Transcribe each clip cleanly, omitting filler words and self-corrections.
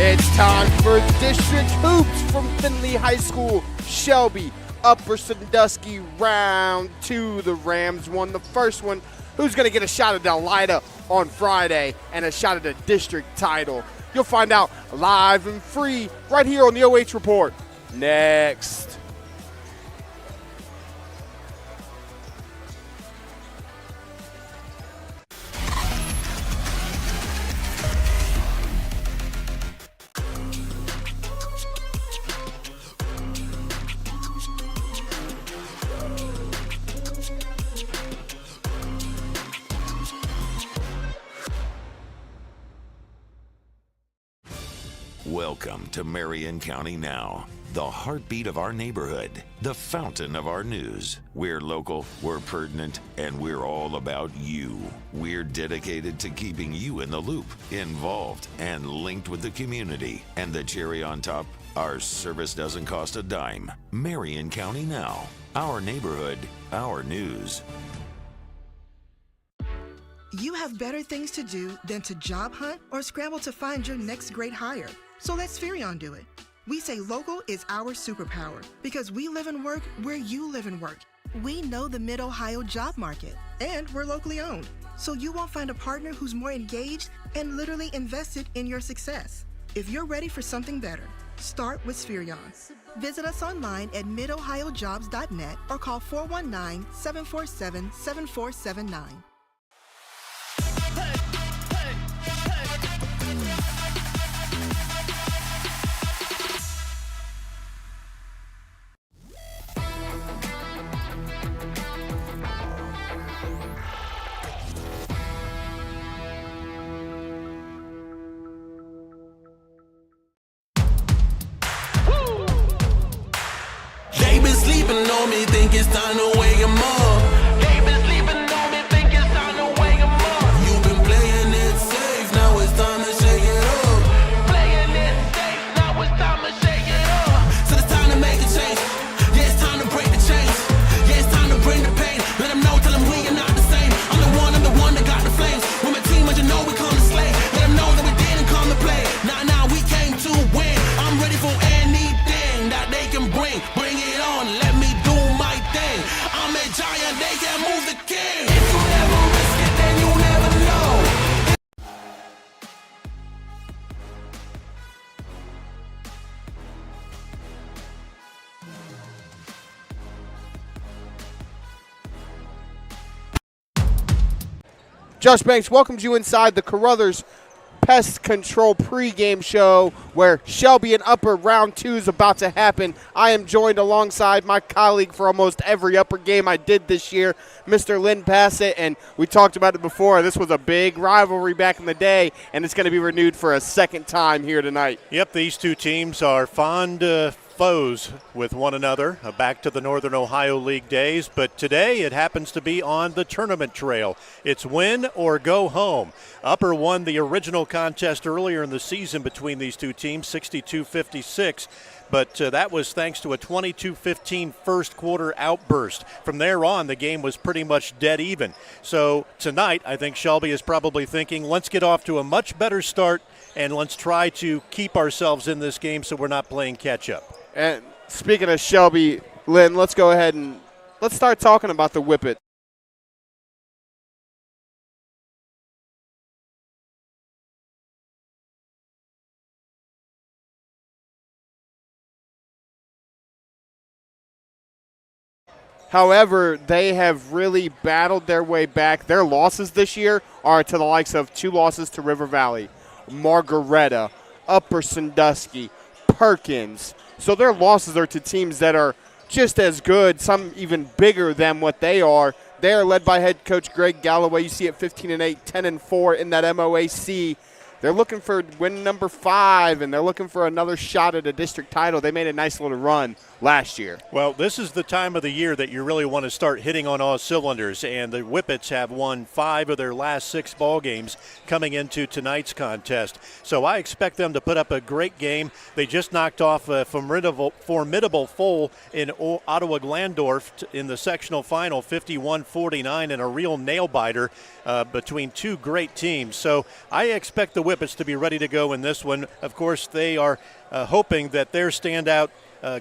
It's time for District Hoops from Findlay High School. Shelby, Upper Sandusky, round 2. The Rams won the first one. Who's going to get a shot at Delita on Friday and a shot at the district title? You'll find out live and free right here on the OH Report. Next. Welcome to Marion County Now, the heartbeat of our neighborhood, the fountain of our news. We're local, we're pertinent, and we're all about you. We're dedicated to keeping you in the loop, involved, and linked with the community. And the cherry on top, our service doesn't cost a dime. Marion County Now, our neighborhood, our news. You have better things to do than to job hunt or scramble to find your next great hire. So let Spherion do it. We say local is our superpower because we live and work where you live and work. We know the Mid-Ohio job market, and we're locally owned. So you won't find a partner who's more engaged and literally invested in your success. If you're ready for something better, start with Spherion. Visit us online at midohiojobs.net or call 419-747-7479. Sleeping on me, think it's time to wake 'em up. They been sleeping on me, think it's time to wake 'em up. You've been playing it safe, now it's time to shake it up. Playing it safe, now it's time to shake it up. So it's time to make a change. Yeah, it's time to break the chains. Yeah, it's time to bring the pain. Let them know, tell them we are not the same. I'm the one that got the flames. With my team, as you know, we come to slay. Let them know that we didn't come to play. Nah, we came to win. I'm ready for anything that they can bring. Bring it on, let me do my thing. I'm a giant, they can move the king. If you never risk it, then you never know. Josh Banks welcomes you inside the Carothers Pest Control pregame show where Shelby and Upper round 2 is about to happen. I am joined alongside my colleague for almost every Upper game I did this year, Mr. Lynn Passet, and we talked about it before. This was a big rivalry back in the day, and it's going to be renewed for a second time here tonight. Yep, these two teams are fond foes with one another, back to the Northern Ohio League days, but today it happens to be on the tournament trail. It's win or go home. Upper won the original contest earlier in the season between these two teams, 62-56, but that was thanks to a 22-15 first quarter outburst. From there on, the game was pretty much dead even. So tonight, I think Shelby is probably thinking, let's get off to a much better start and let's try to keep ourselves in this game so we're not playing catch-up. And speaking of Shelby, Lynn, let's go ahead and let's start talking about the Whippets. However, they have really battled their way back. Their losses this year are to the likes of 2 losses to River Valley, Margaretta, Upper Sandusky, Perkins. So their losses are to teams that are just as good, some even bigger than what they are. They are led by head coach Greg Galloway. You see it 15-8, 10-4 in that MOAC. They're looking for win number 5, and they're looking for another shot at a district title. They made a nice little run last year. Well, this is the time of the year that you really want to start hitting on all cylinders, and the Whippets have won 5 of their last 6 ball games coming into tonight's contest. So I expect them to put up a great game. They just knocked off a formidable foe in Ottawa-Glandorf in the sectional final, 51-49, and a real nail-biter between 2 great teams. So I expect the Whippets to be ready to go in this one. Of course, they are hoping that their standout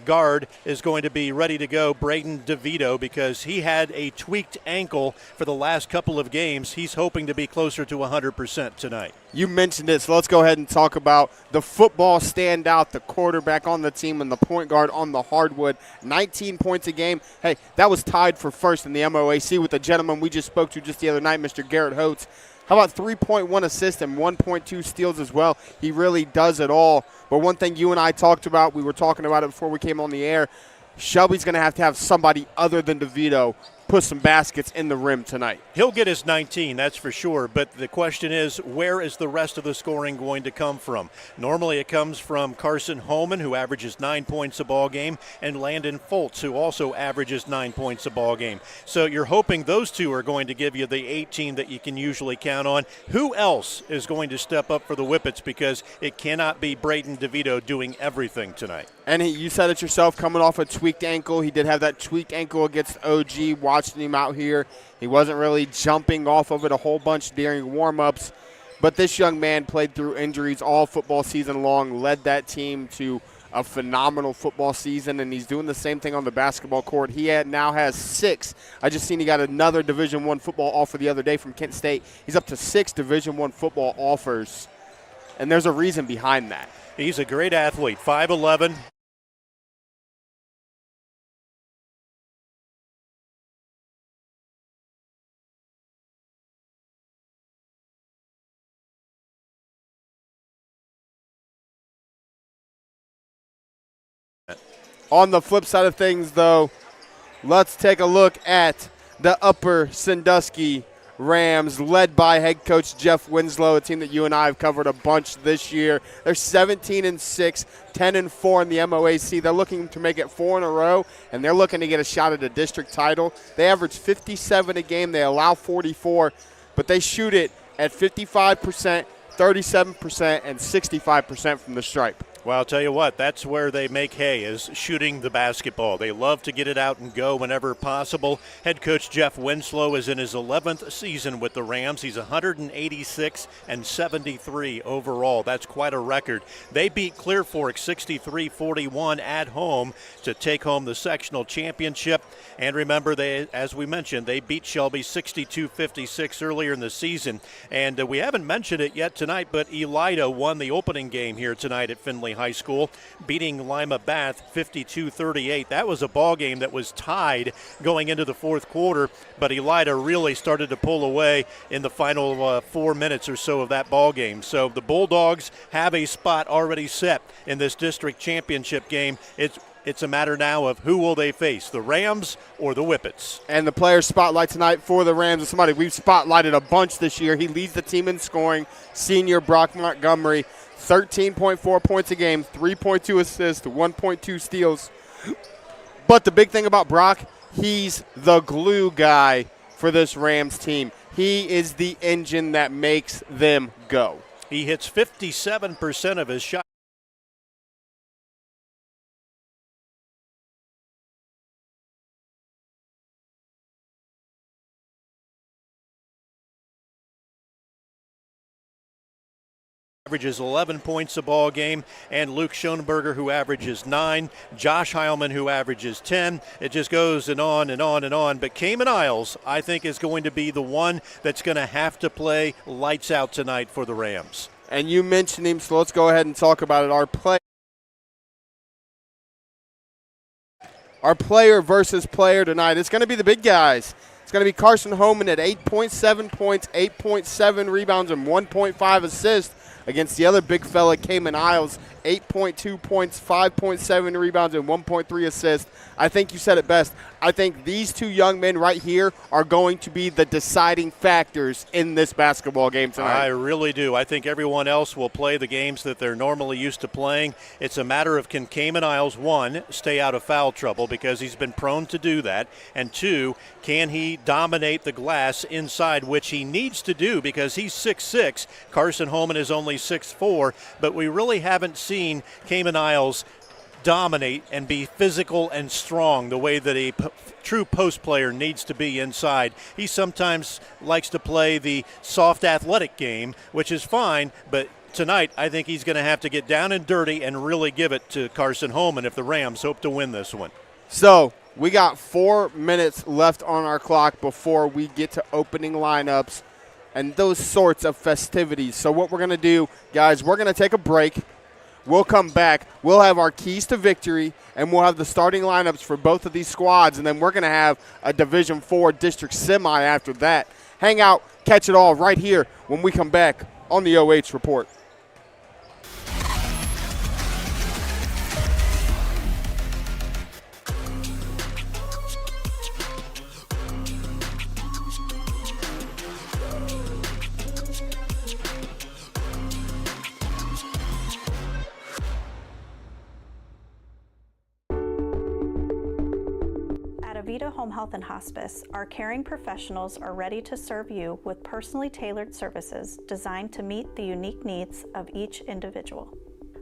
guard is going to be ready to go, Brayden Devito, because he had a tweaked ankle for the last couple of games. He's hoping to be closer to 100% tonight. You mentioned it, so let's go ahead and talk about the football standout, the quarterback on the team, and the point guard on the hardwood. 19 points a game. Hey, that was tied for first in the MOAC with the gentleman we just spoke to just the other night, Mr. Garrett Holtz. How about 3.1 assists and 1.2 steals as well? He really does it all. But one thing you and I talked about, we were talking about it before we came on the air, Shelby's going to have somebody other than DeVito put some baskets in the rim tonight. He'll get his 19, that's for sure, but the question is, where is the rest of the scoring going to come from? Normally it comes from Carson Holman, who averages 9 points a ball game, and Landon Foltz, who also averages 9 points a ball game. So you're hoping those two are going to give you the 18 that you can usually count on. Who else is going to step up for the Whippets, because it cannot be Brayden DeVito doing everything tonight? And you said it yourself, coming off a tweaked ankle. He did have that tweaked ankle against OG. Watching him out here, he wasn't really jumping off of it a whole bunch during warm-ups. But this young man played through injuries all football season long, led that team to a phenomenal football season, and he's doing the same thing on the basketball court. He now has 6. I just seen he got another Division I football offer the other day from Kent State. He's up to 6 Division I football offers, and there's a reason behind that. He's a great athlete, 5'11". On the flip side of things, though, let's take a look at the Upper Sandusky Rams, led by head coach Jeff Winslow, a team that you and I have covered a bunch this year. They're 17-6, 10-4 in the MOAC. They're looking to make it 4 in a row, and they're looking to get a shot at a district title. They average 57 a game. They allow 44, but they shoot it at 55%, 37%, and 65% from the stripe. Well, I'll tell you what, that's where they make hay, is shooting the basketball. They love to get it out and go whenever possible. Head coach Jeff Winslow is in his 11th season with the Rams. He's 186-73 overall. That's quite a record. They beat Clear Fork 63-41 at home to take home the sectional championship. And remember, as we mentioned, they beat Shelby 62-56 earlier in the season. And we haven't mentioned it yet tonight, but Elida won the opening game here tonight at Findlay High School, beating Lima Bath 52-38. That was a ball game that was tied going into the fourth quarter, but Elida really started to pull away in the final 4 minutes or so of that ball game. So the Bulldogs have a spot already set in this district championship game. It's a matter now of who will they face, the Rams or the Whippets. And the player spotlight tonight for the Rams is somebody we've spotlighted a bunch this year. He leads the team in scoring, senior Brock Montgomery, 13.4 points a game, 3.2 assists, 1.2 steals. But the big thing about Brock, he's the glue guy for this Rams team. He is the engine that makes them go. He hits 57% of his shots. Averages 11 points a ball game, and Luke Schoenberger, who averages 9, Josh Heilman, who averages 10. It just goes and on and on and on. But Cayman Isles, I think, is going to be the one that's going to have to play lights out tonight for the Rams. And you mentioned him, so let's go ahead and talk about it. Our player versus player tonight, it's going to be the big guys. It's going to be Carson Holman at 8.7 points, 8.7 rebounds, and 1.5 assists against the other big fella, Cayman Isles, 8.2 points, 5.7 rebounds, and 1.3 assists. I think you said it best. I think these two young men right here are going to be the deciding factors in this basketball game tonight. I really do. I think everyone else will play the games that they're normally used to playing. It's a matter of, can Cayman Isles, 1, stay out of foul trouble, because he's been prone to do that, and 2, can he dominate the glass inside, which he needs to do because he's 6'6". Carson Holman is only 6'4", but we really haven't seen Cayman Isles dominate and be physical and strong the way that a true post player needs to be inside. He sometimes likes to play the soft athletic game, which is fine, but tonight, I think he's going to have to get down and dirty and really give it to Carson Holman if the Rams hope to win this one. So we got 4 minutes left on our clock before we get to opening lineups and those sorts of festivities. So what we're going to do, guys, we're going to take a break. We'll come back. We'll have our keys to victory, and we'll have the starting lineups for both of these squads, and then we're going to have a Division IV district semi after that. Hang out, catch it all right here when we come back on the OH Report. At Avita Home Health and Hospice, our caring professionals are ready to serve you with personally tailored services designed to meet the unique needs of each individual.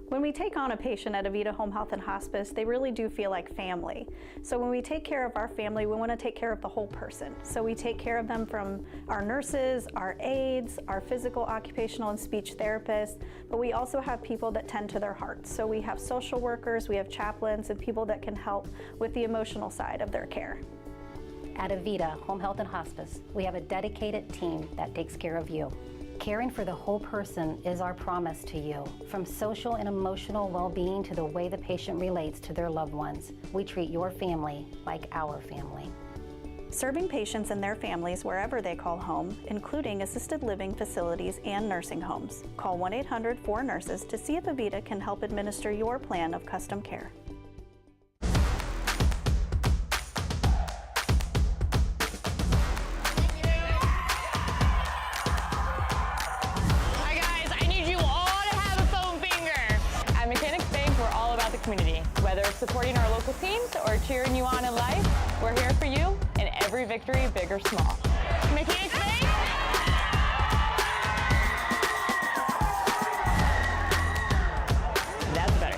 When we take on a patient at Avita Home Health and Hospice, they really do feel like family. So when we take care of our family, we want to take care of the whole person. So we take care of them from our nurses, our aides, our physical, occupational, and speech therapists, but we also have people that tend to their hearts. So we have social workers, we have chaplains, and people that can help with the emotional side of their care. At Avita Home Health and Hospice, we have a dedicated team that takes care of you. Caring for the whole person is our promise to you. From social and emotional well-being to the way the patient relates to their loved ones, we treat your family like our family. Serving patients and their families wherever they call home, including assisted living facilities and nursing homes. Call 1-800-4NURSES to see if Avita can help administer your plan of custom care. Community. Whether it's supporting our local teams or cheering you on in life, we're here for you in every victory, big or small. Mechanics Bank. That's better.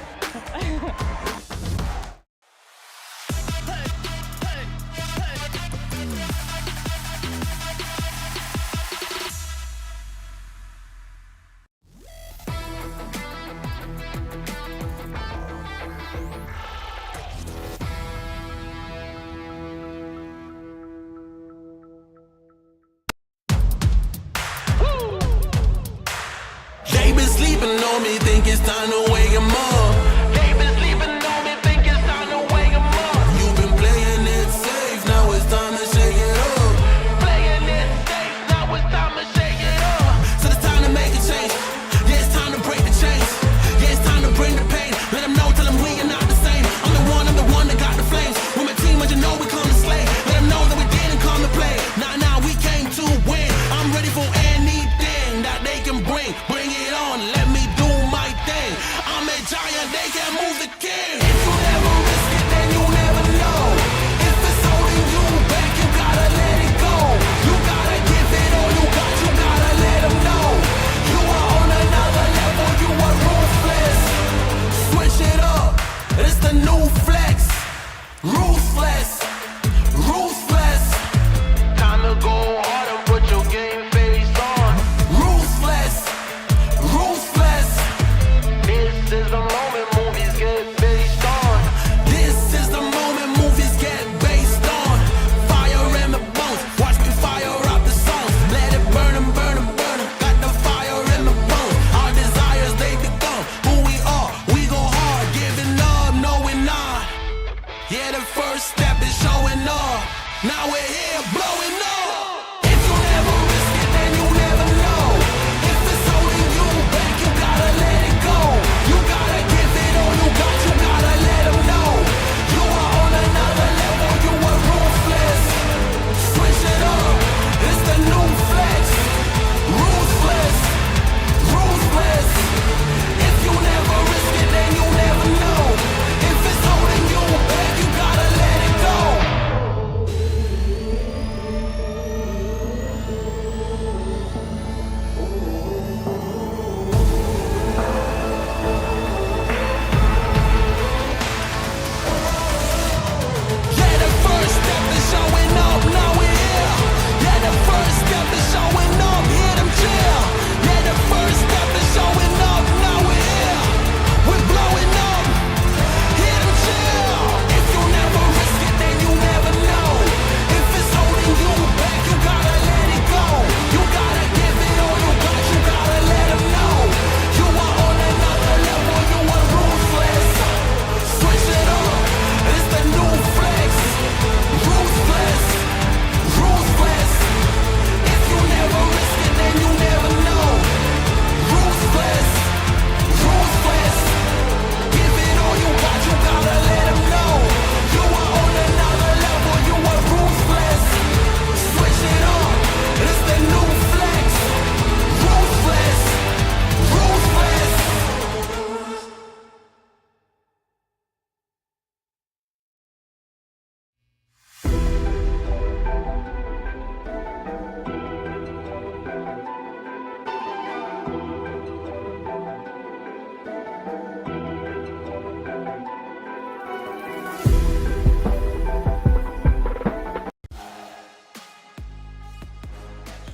On me, think it's time to wake 'em up. They been sleeping on me, think it's time to wake 'em up. You've been playing it safe, now it's time to shake it up. Playing it safe, now it's time to shake it up. So it's time to make a change. Yeah, it's time to break the chains. Yeah, it's time to bring the pain. Let them know, tell them we are not the same. I'm the one that got the flames. With my team, you know we come to slay. Let them know that we didn't come to play. Nah, we came to win. I'm ready for anything that they can bring. Bring it on, let me do my thing. I'm a giant, they can't move the king. If you never risk it, then you never know. If it's holding you back, you gotta let it go. You gotta give it all you got, you gotta let them know. You are on another level, you are ruthless. Switch it up, it's the new flex. Ruthless, ruthless. Time to go hard and put your game face on. Ruthless, ruthless. This is the moment movies get based on. This is the moment movies get based on. Fire in the bones, watch me fire up the songs. Let it burn 'em, burn 'em, burn 'em. Got the fire in the bones. Our desires, they become who we are. We go hard, giving up, no we're not. Yeah, the first step is showing up. Now we're here, blowing up. If you never risk it, then you never know. If it's holding you back, you gotta let it go. You gotta give it all you got, you gotta let them know. You are on another level, you are ruthless. Switch it up, it's the new flex. Ruthless, ruthless. If you never risk it, then you never know. If it's holding you back, you gotta let it go.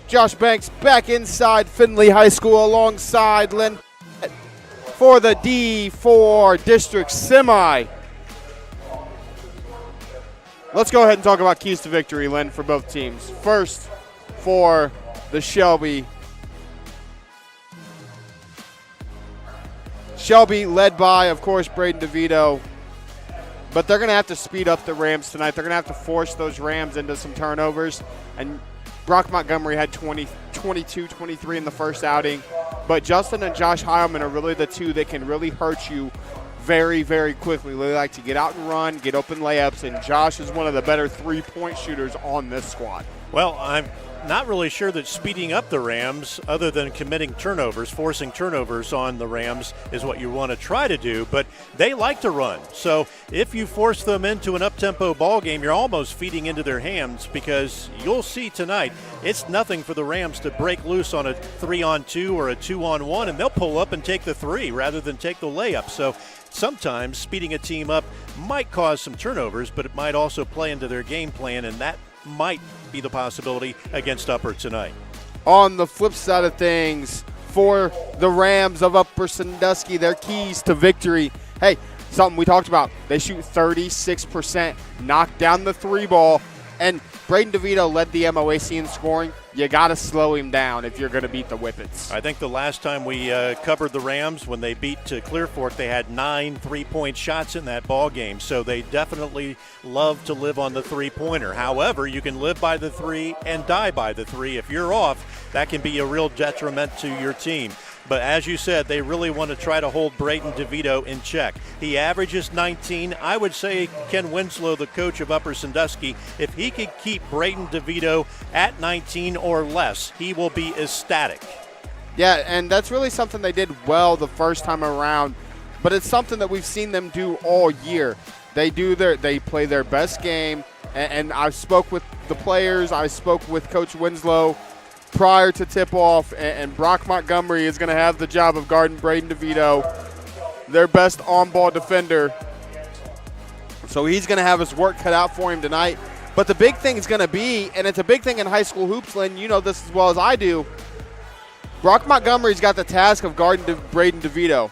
Josh Banks back inside Findlay High School alongside Lynn for the D4 District Semi. Let's go ahead and talk about keys to victory, Lynn, for both teams. First, for the Shelby led by, of course, Brayden Devito. But they're going to have to speed up the Rams tonight. They're going to have to force those Rams into some turnovers. And Brock Montgomery had 22, 23 in the first outing. But Justin and Josh Heilman are really the two that can really hurt you very, very quickly. They like to get out and run, get open layups, and Josh is one of the better three-point shooters on this squad. Well, I'm not really sure that speeding up the Rams, other than committing turnovers, forcing turnovers on the Rams, is what you want to try to do, but they like to run. So if you force them into an up-tempo ball game, you're almost feeding into their hands, because you'll see tonight it's nothing for the Rams to break loose on a 3-on-2 or a 2-on-1, and they'll pull up and take the three rather than take the layup. So sometimes speeding a team up might cause some turnovers, but it might also play into their game plan, and that might be the possibility against Upper tonight. On the flip side of things, for the Rams of Upper Sandusky, their keys to victory. Hey, something we talked about. They shoot 36%, knock down the three ball, and Brayden DeVito led the MOAC in scoring. You got to slow him down if you're going to beat the Whippets. I think the last time we covered the Rams, when they beat Clear Fork, they had 9 3-point shots in that ball game. So they definitely love to live on the three-pointer. However, you can live by the three and die by the three. If you're off, that can be a real detriment to your team. But as you said, they really want to try to hold Brayden DeVito in check. He averages 19. I would say Ken Winslow, the coach of Upper Sandusky, if he could keep Brayden DeVito at 19 or less, he will be ecstatic. Yeah, and that's really something they did well the first time around, but it's something that we've seen them do all year. They play their best game, and I spoke with the players, I spoke with Coach Winslow prior to tip-off, and Brock Montgomery is going to have the job of guarding Brayden DeVito, their best on-ball defender. So he's going to have his work cut out for him tonight. But the big thing is going to be, and it's a big thing in high school hoops, Lynn, you know this as well as I do, Brock Montgomery's got the task of guarding Brayden DeVito.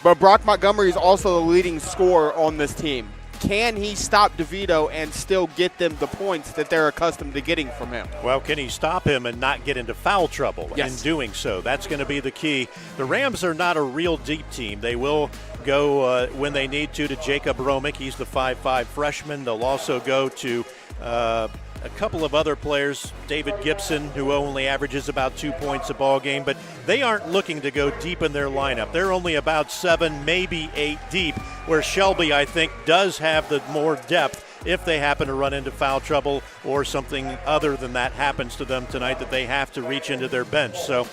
But Brock Montgomery is also the leading scorer on this team. Can he stop DeVito and still get them the points that they're accustomed to getting from him? Well, can he stop him and not get into foul trouble in doing so? That's going to be the key. The Rams are not a real deep team. They will go when they need to Jacob Romick. He's the 5'5 freshman. They'll also go to a couple of other players, David Gibson, who only averages about 2 points a ball game, but they aren't looking to go deep in their lineup. They're only about 7, maybe 8 deep, where Shelby, I think, does have the more depth if they happen to run into foul trouble or something other than that happens to them tonight that they have to reach into their bench. So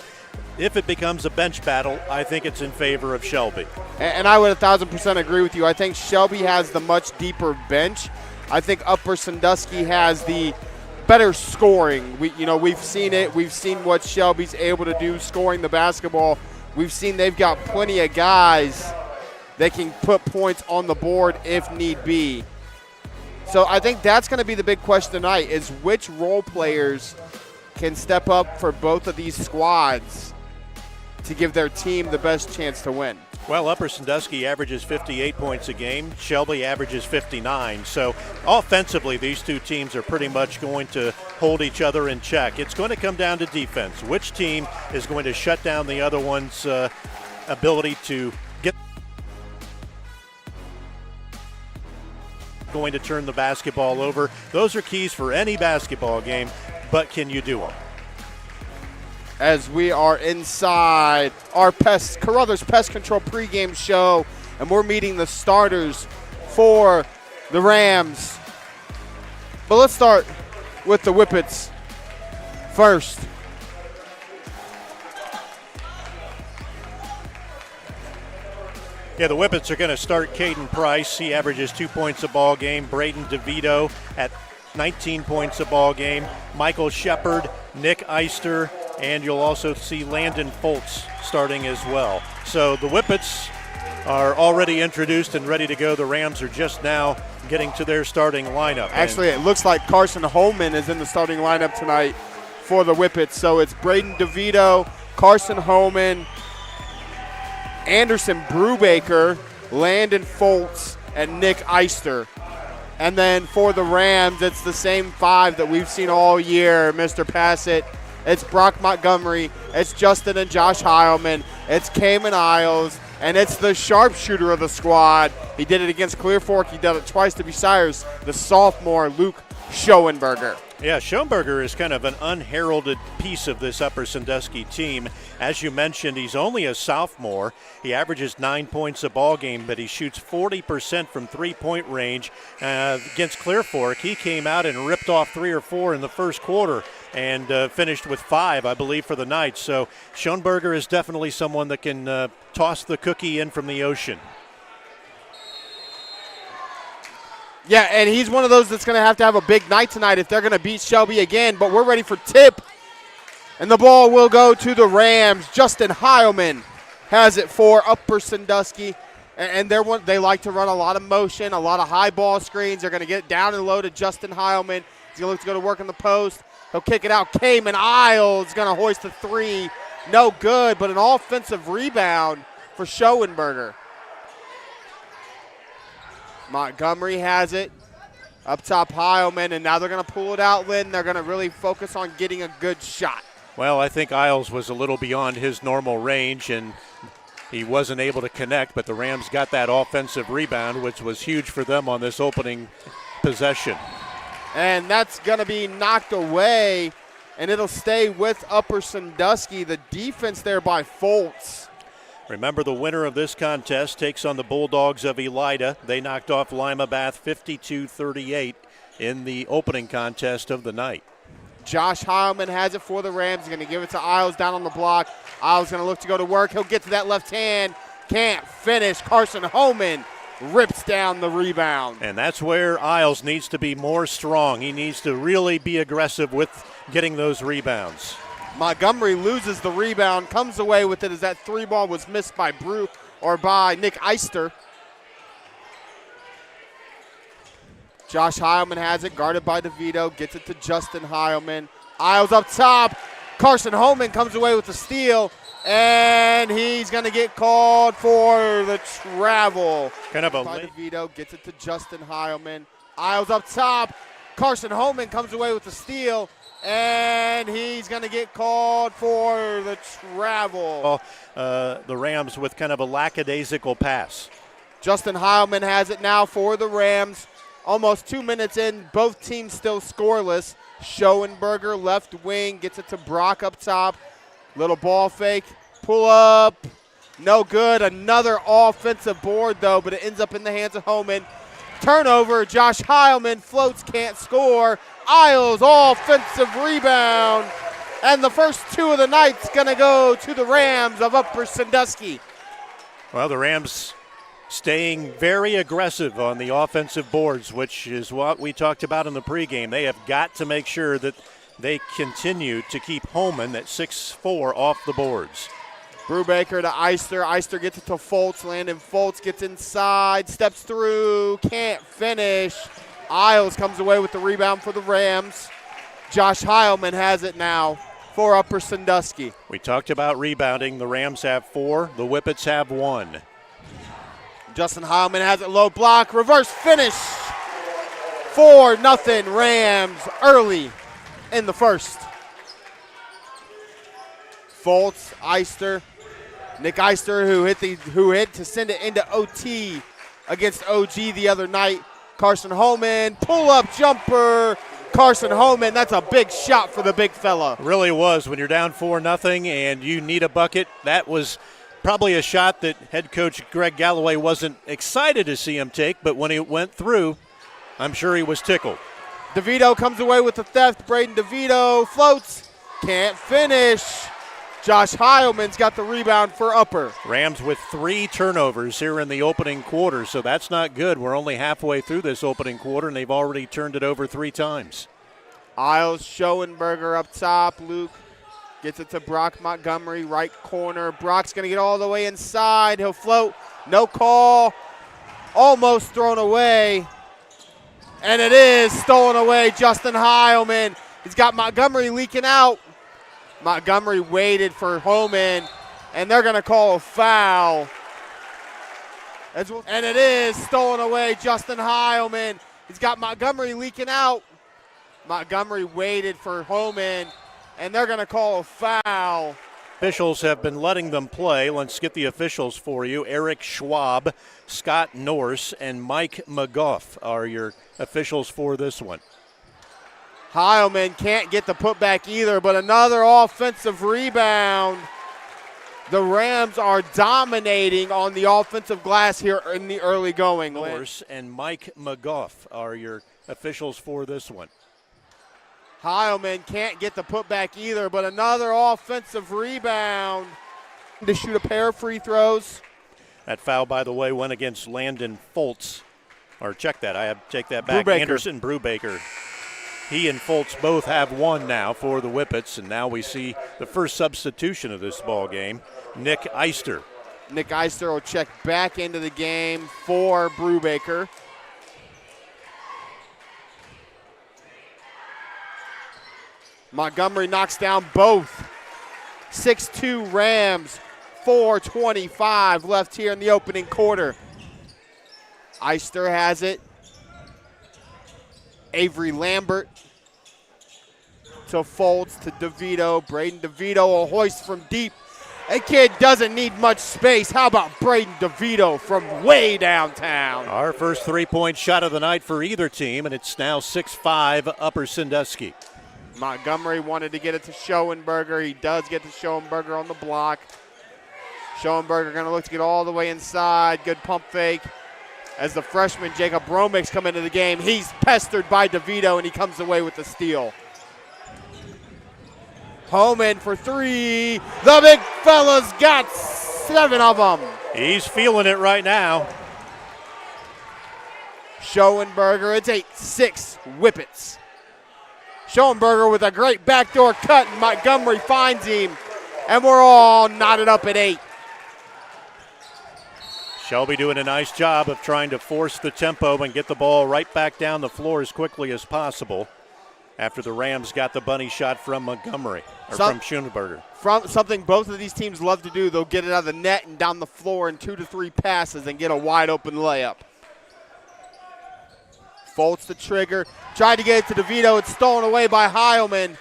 if it becomes a bench battle, I think it's in favor of Shelby. And I would 1,000% agree with you. I think Shelby has the much deeper bench. I think Upper Sandusky has the better scoring. We've seen it. We've seen what Shelby's able to do scoring the basketball. We've seen they've got plenty of guys that can put points on the board if need be. So I think that's going to be the big question tonight, is which role players can step up for both of these squads to give their team the best chance to win. Well, Upper Sandusky averages 58 points a game. Shelby averages 59. So offensively, these two teams are pretty much going to hold each other in check. It's going to come down to defense. Which team is going to shut down the other one's ability to get going to turn the basketball over? Those are keys for any basketball game, but can you do them? As we are inside our Carothers Pest Control pregame show, and we're meeting the starters for the Rams. But let's start with the Whippets first. Yeah, the Whippets are going to start Caden Price. He averages 2 points a ball game. Brayden DeVito at 19 points a ball game. Michael Shepard, Nick Eister, and you'll also see Landon Foltz starting as well. So the Whippets are already introduced and ready to go. The Rams are just now getting to their starting lineup. Actually, it looks like Carson Holman is in the starting lineup tonight for the Whippets. So it's Brayden Devito, Carson Homan, Anderson Brubaker, Landon Foltz, and Nick Eister. And then for the Rams, it's the same 5 that we've seen all year, Mr. Passet. It's Brock Montgomery, it's Justin and Josh Heilman, it's Cayman Isles, and it's the sharpshooter of the squad. He did it against Clear Fork. He did it twice to Bucyrus, the sophomore Luke Schoenberger. Yeah, Schoenberger is kind of an unheralded piece of this Upper Sandusky team. As you mentioned, he's only a sophomore. He averages 9 points a ball game, but he shoots 40% from three-point range. Against Clear Fork, he came out and ripped off 3 or 4 in the first quarter and finished with 5, I believe, for the night. So Schoenberger is definitely someone that can toss the cookie in from the ocean. Yeah, and he's one of those that's going to have a big night tonight if they're going to beat Shelby again. But we're ready for tip. And the ball will go to the Rams. Justin Heilman has it for Upper Sandusky. And they like to run a lot of motion, a lot of high ball screens. They're going to get down and low to Justin Heilman. He's going to look to go to work in the post. He'll kick it out. Cayman Isles is going to hoist the 3. No good, but an offensive rebound for Schoenberger. Montgomery has it. Up top, Heilman, and now they're going to pull it out, Lynn. They're going to really focus on getting a good shot. Well, I think Isles was a little beyond his normal range, and he wasn't able to connect, but the Rams got that offensive rebound, which was huge for them on this opening possession. And that's going to be knocked away, and it'll stay with Upper Sandusky. The defense there by Foltz. Remember, the winner of this contest takes on the Bulldogs of Elida. They knocked off Lima Bath 52-38 in the opening contest of the night. Josh Heilman has it for the Rams. He's going to give it to Isles down on the block. Isles going to look to go to work. He'll get to that left hand. Can't finish. Carson Homan rips down the rebound. And that's where Isles needs to be more strong. He needs to really be aggressive with getting those rebounds. Montgomery loses the rebound, comes away with it as that 3 ball was missed by by Nick Eister. Josh Heilman has it, guarded by DeVito, gets it to Justin Heilman. Isles up top. Carson Homan comes away with the steal, and he's going to get called for the travel. Kind of a by DeVito, gets it to Justin Heilman. Isles up top. Carson Homan comes away with the steal, and he's going to get called for the travel. The Rams with kind of a lackadaisical pass. Justin Heilman has it now for the Rams. Almost 2 minutes in, both teams still scoreless. Schoenberger, left wing, gets it to Brock up top. Little ball fake, pull up, no good. Another offensive board though, but it ends up in the hands of Homan. Turnover, Josh Heilman floats, can't score. Isles, offensive rebound. And the first 2 of the night's going to go to the Rams of Upper Sandusky. Well, the Rams staying very aggressive on the offensive boards, which is what we talked about in the pregame. They have got to make sure that they continue to keep Homan at 6'4" off the boards. Brubaker to Eister. Eister gets it to Foltz. Landon Foltz gets inside, steps through, can't finish. Isles comes away with the rebound for the Rams. Josh Heilman has it now for Upper Sandusky. We talked about rebounding. The Rams have 4. The Whippets have 1. Justin Heilman has it low block. Reverse finish. 4-0 Rams early in the first. Foltz, Eister. Nick Eister, who hit to send it into OT against OG the other night. Carson Homan, pull-up jumper. Carson Homan, that's a big shot for the big fella. Really was. When you're down 4-0 and you need a bucket, that was probably a shot that head coach Greg Galloway wasn't excited to see him take, but when it went through, I'm sure he was tickled. DeVito comes away with the theft. Brayden Devito floats, can't finish. Josh Heilman's got the rebound for Upper. Rams with 3 turnovers here in the opening quarter, so that's not good. We're only halfway through this opening quarter, and they've already turned it over 3 times. Isles, Schoenberger up top. Luke gets it to Brock Montgomery, right corner. Brock's going to get all the way inside. He'll float. No call. Almost thrown away. And it is stolen away. Justin Heilman He's got Montgomery leaking out. Montgomery waited for Homan, and they're going to call a foul. And it is stolen away, Justin Heilman. He's got Montgomery leaking out. Montgomery waited for Homan, and they're going to call a foul. Officials have been letting them play. Let's get the officials for you. Eric Schwab, Scott Norse, and Mike McGough are your officials for this one. Heilman can't get the putback either, but another offensive rebound. The Rams are dominating on the offensive glass here in the early going. Norse and Mike McGough are your officials for this one. Heilman can't get the putback either, but another offensive rebound to shoot a pair of free throws. That foul, by the way, went against Landon Foltz. Or check that. I have to take that back. Brubaker. Anderson Brubaker. He and Foltz both have one now for the Whippets, and now we see the first substitution of this ball game, Nick Eister. Nick Eister will check back into the game for Brubaker. Montgomery knocks down both. 6-2 Rams, 4:25 left here in the opening quarter. Eister has it. Avery Lambert to Foltz to Devito. Brayden Devito, a hoist from deep. A kid doesn't need much space. How about Brayden Devito from way downtown? Our first three-point shot of the night for either team, and it's now 6-5 Upper Sandusky. Montgomery wanted to get it to Schoenberger. He does get to Schoenberger on the block. Schoenberger going to look to get all the way inside. Good pump fake. As the freshman Jacob Romix come into the game, he's pestered by Devito, and he comes away with the steal. Homan for three. The big fella's got 7 of them. He's feeling it right now. Schoenberger, it's 8-6 Whippets. Schoenberger with a great backdoor cut, and Montgomery finds him, and we're all knotted up at 8. Shelby doing a nice job of trying to force the tempo and get the ball right back down the floor as quickly as possible after the Rams got the bunny shot from Montgomery, or from Schoenberger. From something both of these teams love to do, they'll get it out of the net and down the floor in 2 to 3 passes and get a wide open layup. Foltz the trigger, tried to get it to Devito. It's stolen away by Heilman.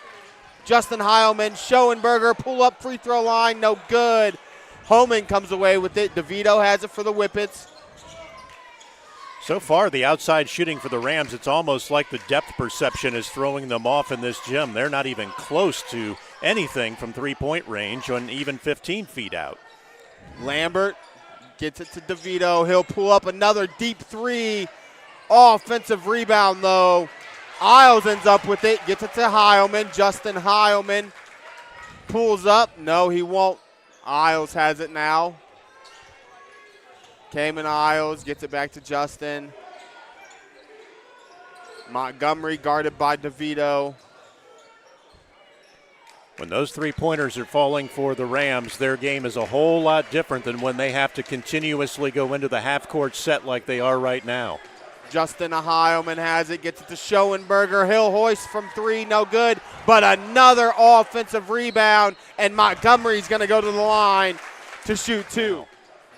Justin Heilman, Schoenberger, pull up free throw line, no good. Homan comes away with it. Devito has it for the Whippets. So far, the outside shooting for the Rams, it's almost like the depth perception is throwing them off in this gym. They're not even close to anything from three-point range on even 15 feet out. Lambert gets it to Devito. He'll pull up another deep three. Offensive rebound, though. Isles ends up with it. Gets it to Heilman. Justin Heilman pulls up. No, he won't. Isles has it now. Cayman Isles gets it back to Justin. Montgomery guarded by Devito. When those three-pointers are falling for the Rams, their game is a whole lot different than when they have to continuously go into the half-court set like they are right now. Justin Heilman has it, gets it to Schoenberger. He'll hoist from 3, no good. But another offensive rebound, and Montgomery's going to go to the line to shoot 2.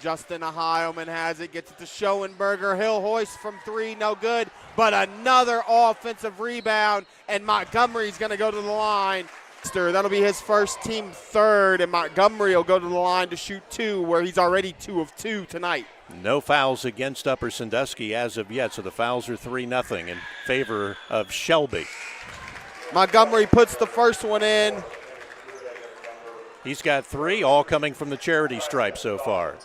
Justin Heilman has it, gets it to Schoenberger. He'll hoist from 3, no good. But another offensive rebound, and Montgomery's going to go to the line. That'll be his first, team third, and Montgomery will go to the line to shoot 2, where he's already 2 of 2 tonight. No fouls against Upper Sandusky as of yet, so the fouls are 3-0 in favor of Shelby. Montgomery puts the first one in. He's got 3, all coming from the charity stripe so far.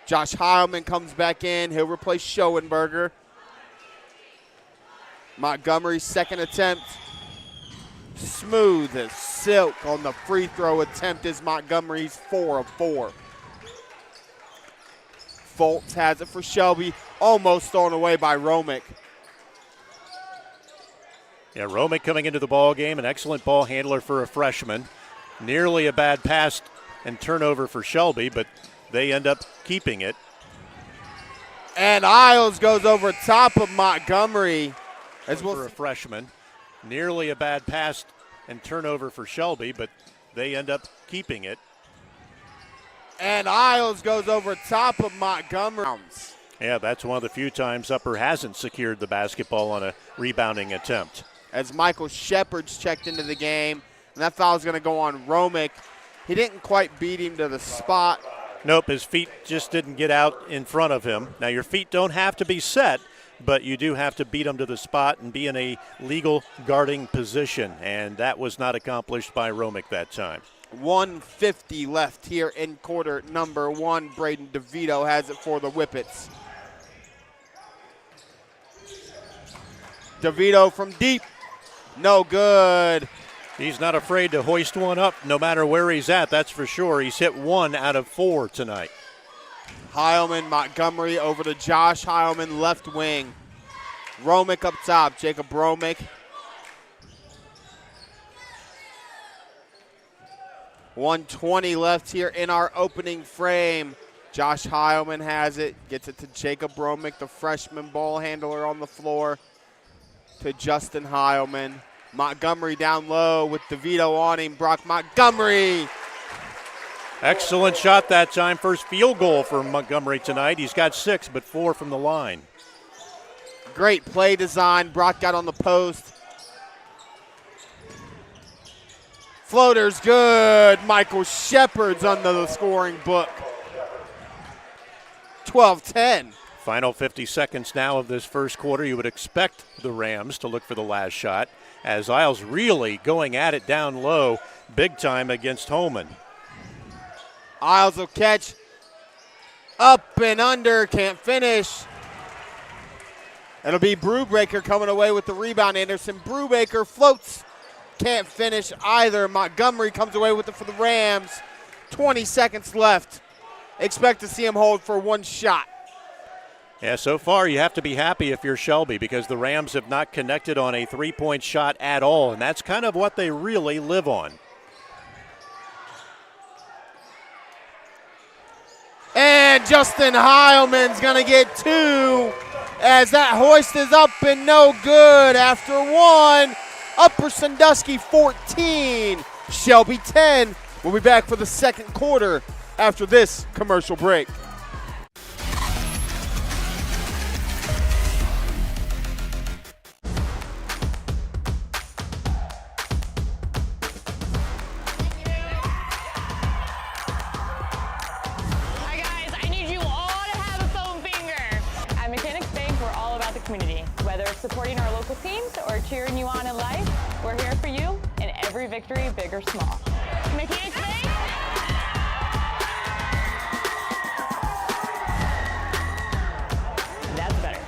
Josh Heilman comes back in. He'll replace Schoenberger. Montgomery's second attempt. Smooth as silk on the free throw attempt is Montgomery's 4 of 4. Foltz has it for Shelby, almost thrown away by Romick. Yeah, Romick coming into the ball game, an excellent ball handler for a freshman. Nearly a bad pass and turnover for Shelby, but they end up keeping it. And Isles goes over top of Montgomery. As For a freshman. Nearly a bad pass and turnover for Shelby, but they end up keeping it. And Isles goes over top of Montgomery. Yeah, that's one of the few times Upper hasn't secured the basketball on a rebounding attempt. As Michael Shepard's checked into the game, and that foul is going to go on Romick. He didn't quite beat him to the spot. Nope, his feet just didn't get out in front of him. Now, your feet don't have to be set, but you do have to beat them to the spot and be in a legal guarding position, and that was not accomplished by Romick that time. 1:50 left here in quarter number one. Brayden Devito has it for the Whippets. Devito from deep. No good. He's not afraid to hoist one up no matter where he's at, that's for sure. He's hit 1 out of 4 tonight. Heilman, Montgomery over to Josh Heilman, left wing. Romick up top, Jacob Romick. .120 left here in our opening frame. Josh Heilman has it, gets it to Jacob Romick, the freshman ball handler on the floor, to Justin Heilman. Montgomery down low with DeVito on him. Brock Montgomery. Excellent shot that time. First field goal for Montgomery tonight. He's got 6, but 4 from the line. Great play design. Brock got on the post. Floater's good. Michael Shepard's under the scoring book. 12-10. Final 50 seconds now of this first quarter. You would expect the Rams to look for the last shot, as Isles really going at it down low big time against Holman. Isles will catch. Up and under. Can't finish. It'll be Brubaker coming away with the rebound. Anderson Brubaker floats. Can't finish either. Montgomery comes away with it for the Rams. 20 seconds left. Expect to see him hold for one shot. Yeah, so far you have to be happy if you're Shelby, because the Rams have not connected on a three-point shot at all, and that's kind of what they really live on. And Justin Heilman's going to get 2 as that hoist is up and no good after 1. Upper Sandusky 14, Shelby 10. We'll be back for the second quarter after this commercial break. Community. Whether it's supporting our local teams or cheering you on in life, we're here for you in every victory, big or small. Mechanics Bank! That's better.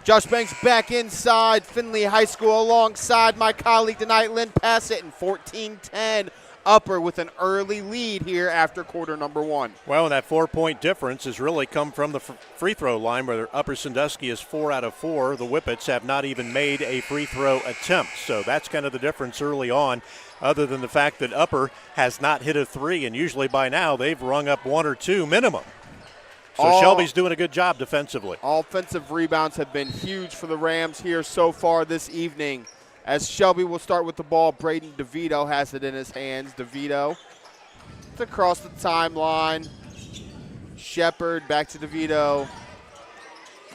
Josh Banks back inside Findlay High School alongside my colleague tonight, Lynn Passet, in 14-10. Upper with an early lead here after quarter number one. Well, and that 4-point difference has really come from the free throw line, where Upper Sandusky is 4 out of 4. The Whippets have not even made a free throw attempt. So that's kind of the difference early on, other than the fact that Upper has not hit a 3, and usually by now they've rung up 1 or 2 minimum. So Shelby's doing a good job defensively. Offensive rebounds have been huge for the Rams here so far this evening. As Shelby will start with the ball, Brayden Devito has it in his hands. Devito, it's across the timeline. Shepard back to Devito.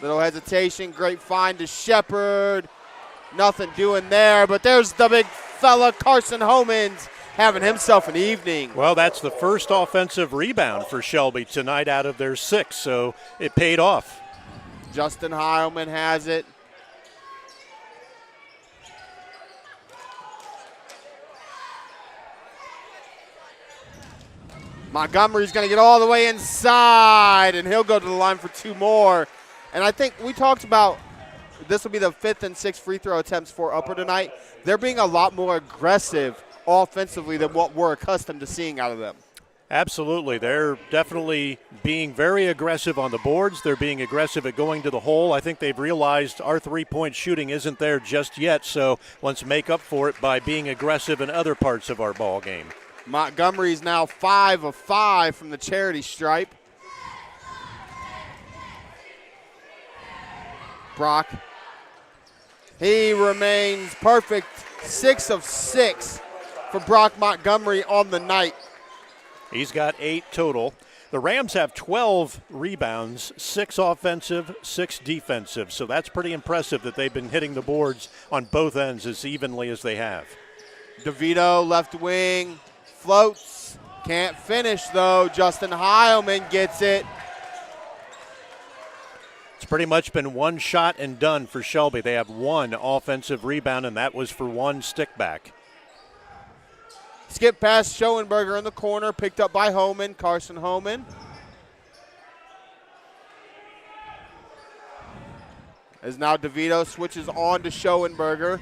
Little hesitation, great find to Shepard. Nothing doing there, but there's the big fella, Carson Homans, having himself an evening. Well, that's the first offensive rebound for Shelby tonight out of their 6, so it paid off. Justin Heilman has it. Montgomery's going to get all the way inside, and he'll go to the line for 2 more. And I think we talked about this will be the 5th and 6th free throw attempts for Upper tonight. They're being a lot more aggressive offensively than what we're accustomed to seeing out of them. Absolutely. They're definitely being very aggressive on the boards. They're being aggressive at going to the hole. I think they've realized our three-point shooting isn't there just yet, so let's make up for it by being aggressive in other parts of our ball game. Montgomery's now 5 of 5 from the charity stripe. Brock, he remains perfect, 6 of 6 for Brock Montgomery on the night. He's got 8 total. The Rams have 12 rebounds, 6 offensive, 6 defensive. So that's pretty impressive that they've been hitting the boards on both ends as evenly as they have. Devito, left wing, floats. Can't finish, though. Justin Heilman gets it. It's pretty much been one shot and done for Shelby. They have 1 offensive rebound, and that was for 1 stick back. Skip past Schoenberger in the corner, picked up by Homan, Carson Homan. As now Devito switches on to Schoenberger.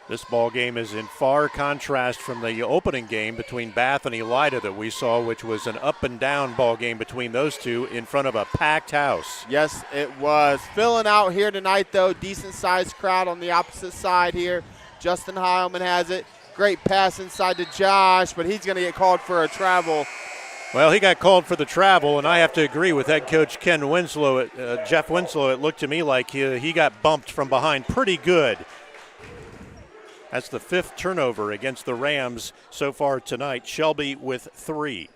This ball game is in far contrast from the opening game between Bath and Elida that we saw, which was an up and down ball game between those two in front of a packed house. Yes, it was. Filling out here tonight, though. Decent-sized crowd on the opposite side here. Justin Heilman has it. Great pass inside to Josh, but he's going to get called for a travel. Well, he got called for the travel, and I have to agree with head coach Ken Winslow. Jeff Winslow, it looked to me like he got bumped from behind pretty good. That's the 5th turnover against the Rams so far tonight. Shelby with 3.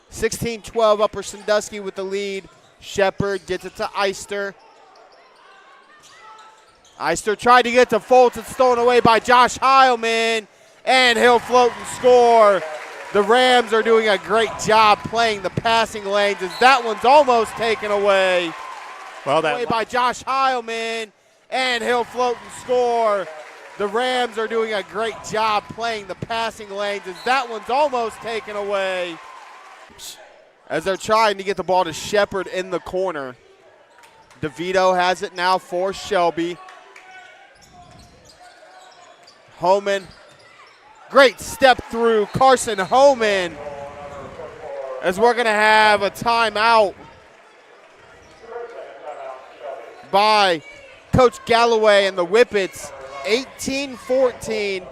16-12, Upper Sandusky with the lead. Shepard gets it to Eister. Eister tried to get to Fultz. It's stolen away by Josh Heilman, and he'll float and score. The Rams are doing a great job playing the passing lanes as that one's almost taken away. Well, away by Josh Heilman, and he'll float and score. The Rams are doing a great job playing the passing lanes as that one's almost taken away. As they're trying to get the ball to Shepard in the corner. Devito has it now for Shelby. Homan, great step through Carson Homan. As we're going to have a timeout by Coach Galloway and the Whippets. 18-14,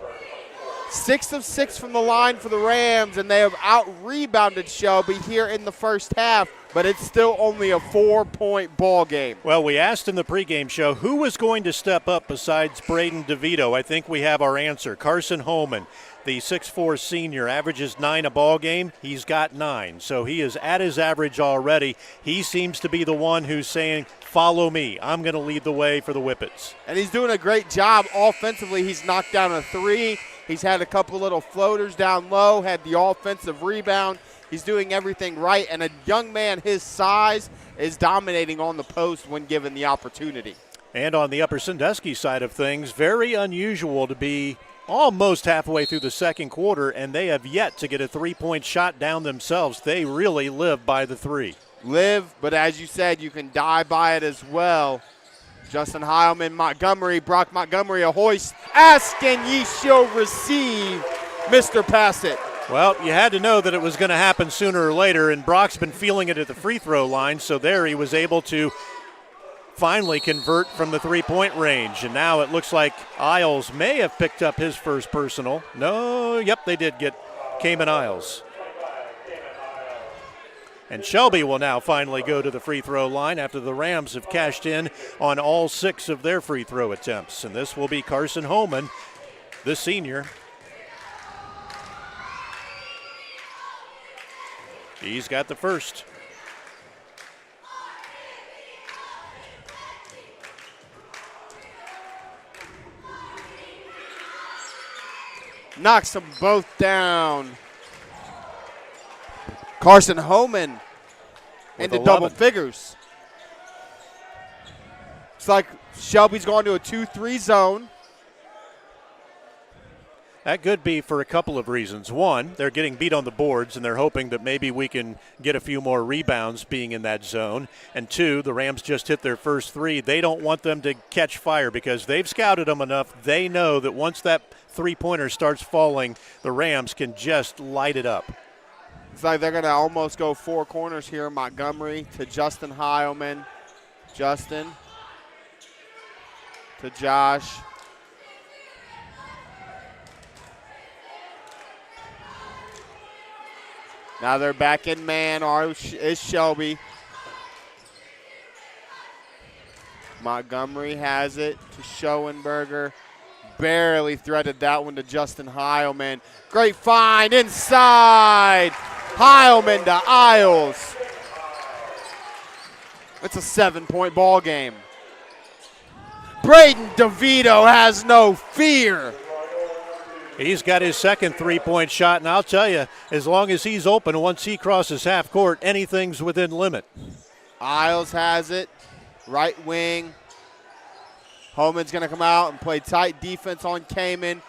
6 of 6 from the line for the Rams, and they have out-rebounded Shelby here in the first half, but it's still only a 4-point ball game. Well, we asked in the pregame show who was going to step up besides Brayden Devito. I think we have our answer. Carson Homan, the 6'4 senior, averages 9 a ball game. He's got 9, so he is at his average already. He seems to be the one who's saying, follow me. I'm going to lead the way for the Whippets. And he's doing a great job offensively. He's knocked down a 3. He's had a couple little floaters down low, had the offensive rebound. He's doing everything right, and a young man his size is dominating on the post when given the opportunity. And on the Upper Sandusky side of things, very unusual to be almost halfway through the second quarter, and they have yet to get a 3-point shot down themselves. They really live by the 3. Live, but as you said, you can die by it as well. Justin Heilman, Montgomery, Brock Montgomery, a hoist. Ask and ye shall receive, Mr. Passet. Well, you had to know that it was going to happen sooner or later, and Brock's been feeling it at the free throw line, so there he was able to finally convert from the 3-point range. And now it looks like Isles may have picked up his first personal. No, yep, they did get Cayman Isles. And Shelby will now finally go to the free throw line after the Rams have cashed in on all 6 of their free throw attempts. And this will be Carson Homan, the senior. He's got the first. Knocks them both down. Carson Homan into 11. double figures. It's like Shelby's going to a 2-3 zone. That could be for a couple of reasons. One, they're getting beat on the boards, and they're hoping that maybe we can get a few more rebounds being in that zone. And two, the Rams just hit their first 3. They don't want them to catch fire because they've scouted them enough. They know that once that three-pointer starts falling, the Rams can just light it up. It's like they're going to almost go four corners here. Montgomery to Justin Heilman. Justin to Josh. Now they're back in man. Is Shelby. Montgomery has it to Schoenberger. Barely threaded that one to Justin Heilman. Great find inside. Heilman to Isles. It's a 7-point ball game. Brayden Devito has no fear. He's got his second three-point shot, and I'll tell you, as long as he's open, once he crosses half court, anything's within limit. Isles has it. Right wing. Holman's going to come out and play tight defense on Kamen.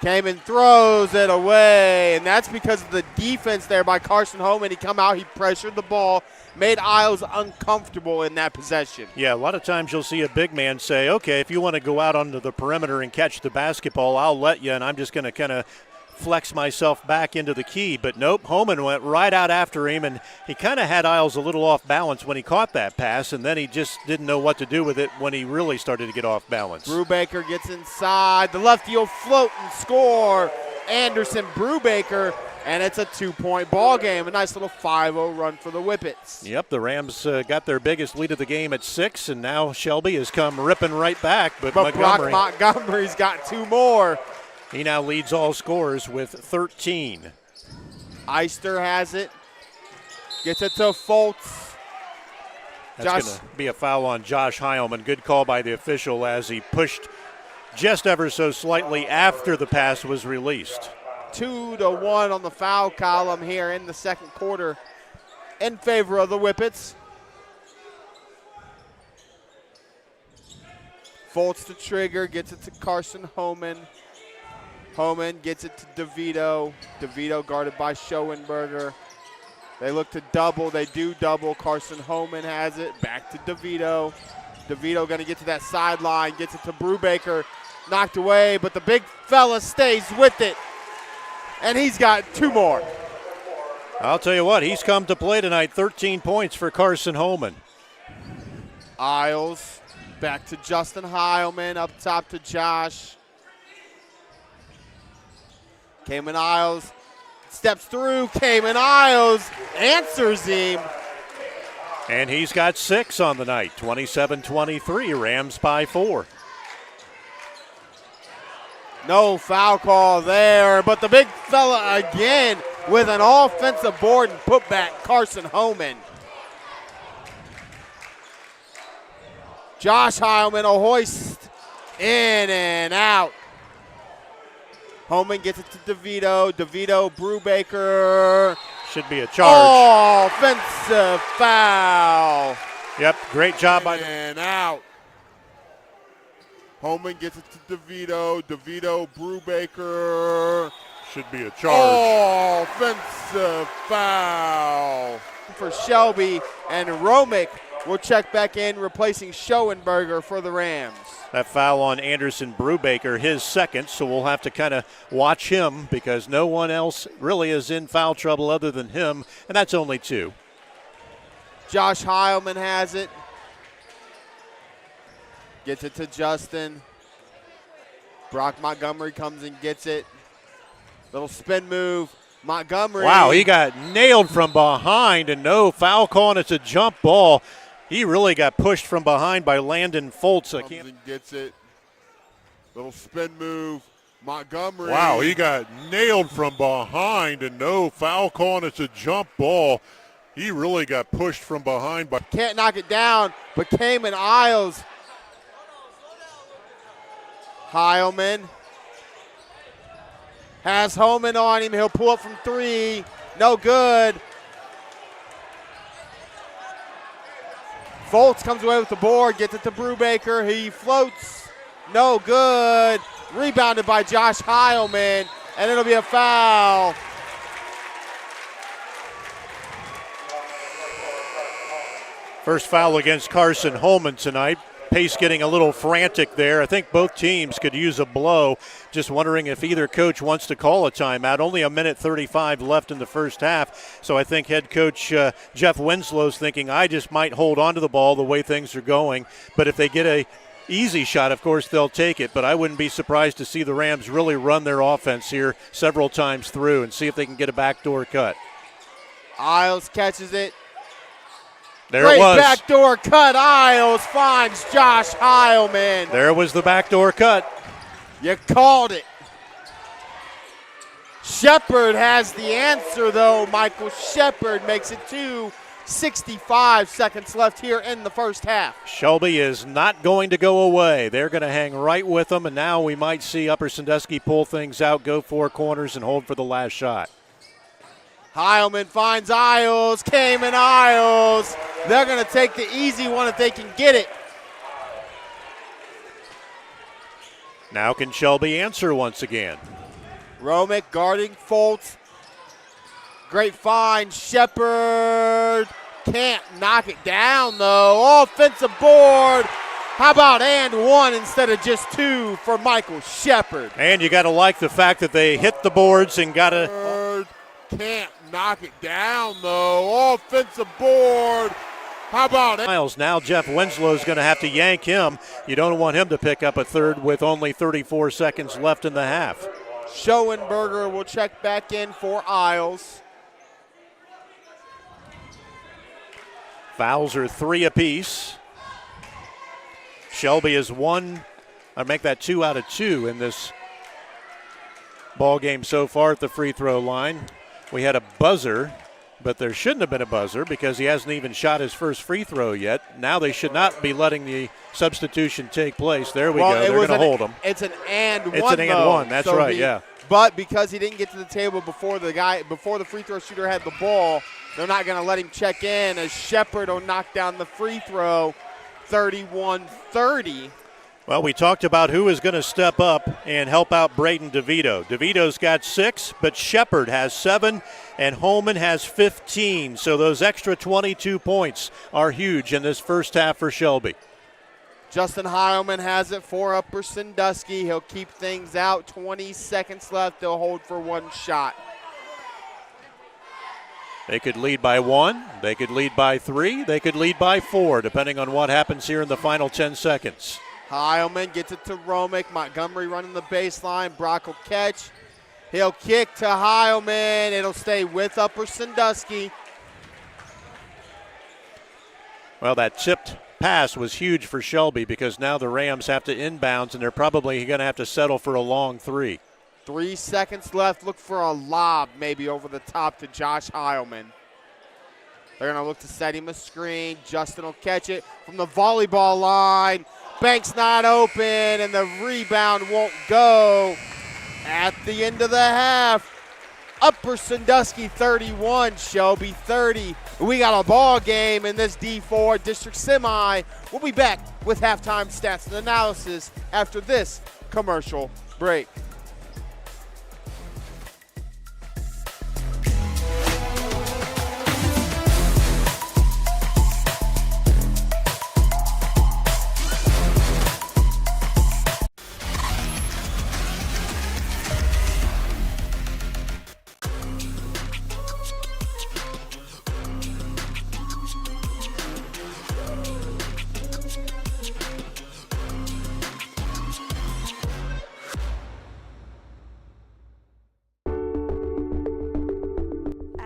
Kamen throws it away, and that's because of the defense there by Carson Holman. He come out, he pressured the ball, made Isles uncomfortable in that possession. Yeah, a lot of times you'll see a big man say, okay, if you want to go out onto the perimeter and catch the basketball, I'll let you, and I'm just going to kind of flex myself back into the key. But nope, Holman went right out after him, and he kind of had Isles a little off balance when he caught that pass, and then he just didn't know what to do with it when he really started to get off balance. Brubaker gets inside. The lefty will float and score. Anderson Brubaker, and it's a 2-point ball game. A nice little 5-0 run for the Whippets. Yep, the Rams got their biggest lead of the game at 6, and now Shelby has come ripping right back. But Brock Montgomery's got 2 more. He now leads all scorers with 13. Eister has it. Gets it to Fultz. That's going to be a foul on Josh Heilman. Good call by the official as he pushed just ever so slightly after the pass was released. 2-1 on the foul column here in the second quarter in favor of the Whippets. Fultz to trigger, gets it to Carson Holman. Holman gets it to DeVito. DeVito guarded by Schoenberger. They look to double. They do double. Carson Holman has it. Back to DeVito. DeVito going to get to that sideline. Gets it to Brubaker. Knocked away, but the big fella stays with it. And he's got 2 more. I'll tell you what, he's come to play tonight. 13 points for Carson Holman. Isles back to Justin Heilman. Up top to Josh. Kamen Isles steps through. Kamen Isles answers him. And he's got 6 on the night. 27-23, Rams by 4. No foul call there, but the big fella again with an offensive board and put back Carson Holman. Josh Heilman, a hoist in and out. Holman gets it to DeVito. DeVito, Brubaker. Should be a charge. Offensive foul. Yep, great job by and out. Holman gets it to DeVito. DeVito, Brubaker. Should be a charge. Offensive foul for Shelby, and Romick will check back in, replacing Schoenberger for the Rams. That foul on Anderson Brubaker, his second, so we'll have to kind of watch him because no one else really is in foul trouble other than him, and that's only 2. Josh Heilman has it. Gets it to Justin. Brock Montgomery comes and gets it. Little spin move. Montgomery. Wow, he got nailed from behind, and no foul call, and it's a jump ball. He really got pushed from behind by Landon Fultz. Comes and gets it. Little spin move. Montgomery. Wow, he got nailed from behind, and no foul call, and it's a jump ball. He really got pushed from behind. Can't knock it down, but Kamen Isles. Heilman has Holman on him. He'll pull up from 3. No good. Fultz comes away with the board, gets it to Brubaker. He floats. No good. Rebounded by Josh Heilman, and it'll be a foul. First foul against Carson Holman tonight. pace getting a little frantic there. I think both teams could use a blow. Just wondering if either coach wants to call a timeout. Only a minute 35 left in the first half. So I think head coach Jeff Winslow's thinking, I just might hold on to the ball the way things are going. But if they get a easy shot, of course, they'll take it. But I wouldn't be surprised to see the Rams really run their offense here several times through and see if they can get a backdoor cut. Isles catches it. There Great it was. Backdoor cut. Isles finds Josh Heilman. There was the backdoor cut. You called it. Shepard has the answer, though. Michael Shepard makes it 2:65 seconds left here in the first half. Shelby is not going to go away. They're going to hang right with them, and now we might see Upper Sandusky pull things out, go four corners, and hold for the last shot. Heilman finds Isles. Cayman Isles. They're going to take the easy one if they can get it. Now can Shelby answer once again? Romick guarding Foltz. Great find. Shepard can't knock it down, though. Offensive board. How about and one instead of just two for Michael Shepard? And you got to like the fact that they hit the boards and got to. Can't knock it down, though. Offensive board. How about it? Miles. Now Jeff Winslow's going to have to yank him. You don't want him to pick up a third with only 34 seconds left in the half. Schoenberger will check back in for Isles. Fouls are 3 apiece. Shelby is make that 2 out of 2 in this ball game so far at the free throw line. We had a buzzer, but there shouldn't have been a buzzer because he hasn't even shot his first free throw yet. Now they should not be letting the substitution take place. There we go. They're going to hold him. It's an and one. It's an and one. That's so right, yeah. But because he didn't get to the table before the free throw shooter had the ball, they're not going to let him check in as Shepard will knock down the free throw, 31-30. Well, we talked about who is going to step up and help out Brayden Devito. DeVito's got 6, but Shepard has 7, and Holman has 15. So those extra 22 points are huge in this first half for Shelby. Justin Heilman has it for Upper Sandusky. He'll keep things out. 20 seconds left. They'll hold for one shot. They could lead by 1. They could lead by 3. They could lead by 4, depending on what happens here in the final 10 seconds. Heilman gets it to Romick. Montgomery running the baseline. Brock will catch. He'll kick to Heilman. It'll stay with Upper Sandusky. Well, that tipped pass was huge for Shelby because now the Rams have to inbounds, and they're probably going to have to settle for a long 3. 3 seconds left. Look for a lob maybe over the top to Josh Heilman. They're going to look to set him a screen. Justin will catch it from the volleyball line. Banks not open, and the rebound won't go at the end of the half. Upper Sandusky 31, Shelby 30. We got a ball game in this D4 district semi. We'll be back with halftime stats and analysis after this commercial break.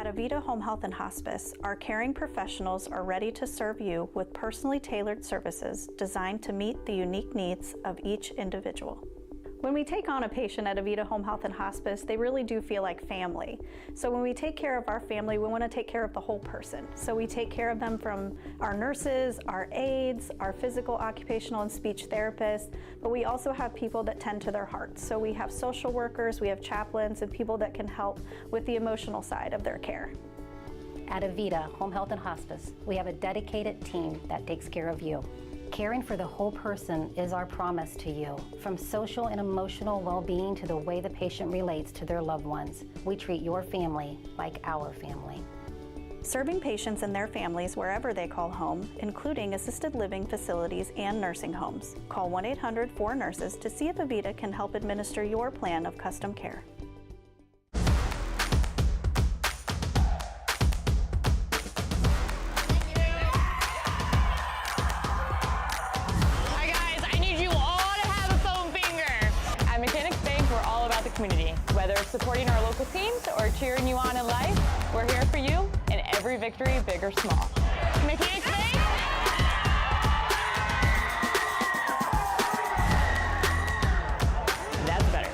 Avita Home Health and Hospice, our caring professionals are ready to serve you with personally tailored services designed to meet the unique needs of each individual. When we take on a patient at Avita Home Health and Hospice, they really do feel like family. So when we take care of our family, we want to take care of the whole person. So we take care of them from our nurses, our aides, our physical, occupational, and speech therapists, but we also have people that tend to their hearts. So we have social workers, we have chaplains, and people that can help with the emotional side of their care. At Avita Home Health and Hospice, we have a dedicated team that takes care of you. Caring for the whole person is our promise to you. From social and emotional well-being to the way the patient relates to their loved ones, we treat your family like our family. serving patients and their families wherever they call home, including assisted living facilities and nursing homes. Call 1-800-4NURSES to see if Avita can help administer your plan of custom care. Hi guys, I need you all to have a foam finger. At Mechanics Bank, we're all about the community. Whether it's supporting our local teams or cheering you on in life, we're here for you in every victory, big or small. Mechanics Bank! That's better.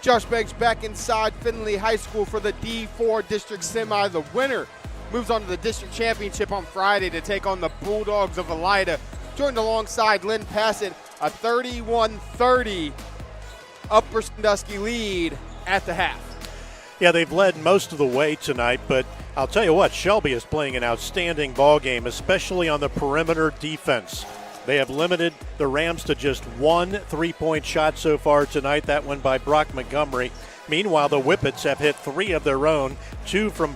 Josh Banks back inside Findlay High School for the D4 District Semi. The winner moves on to the district championship on Friday to take on the Bulldogs of Avita. Joined alongside Lynn Passet, a 31-30 Upper Sandusky lead at the half. Yeah, they've led most of the way tonight, but I'll tell you what, Shelby is playing an outstanding ball game, especially on the perimeter defense. They have limited the Rams to just one three-point shot so far tonight. That one by Brock Montgomery. Meanwhile, the Whippets have hit 3 of their own, 2 from.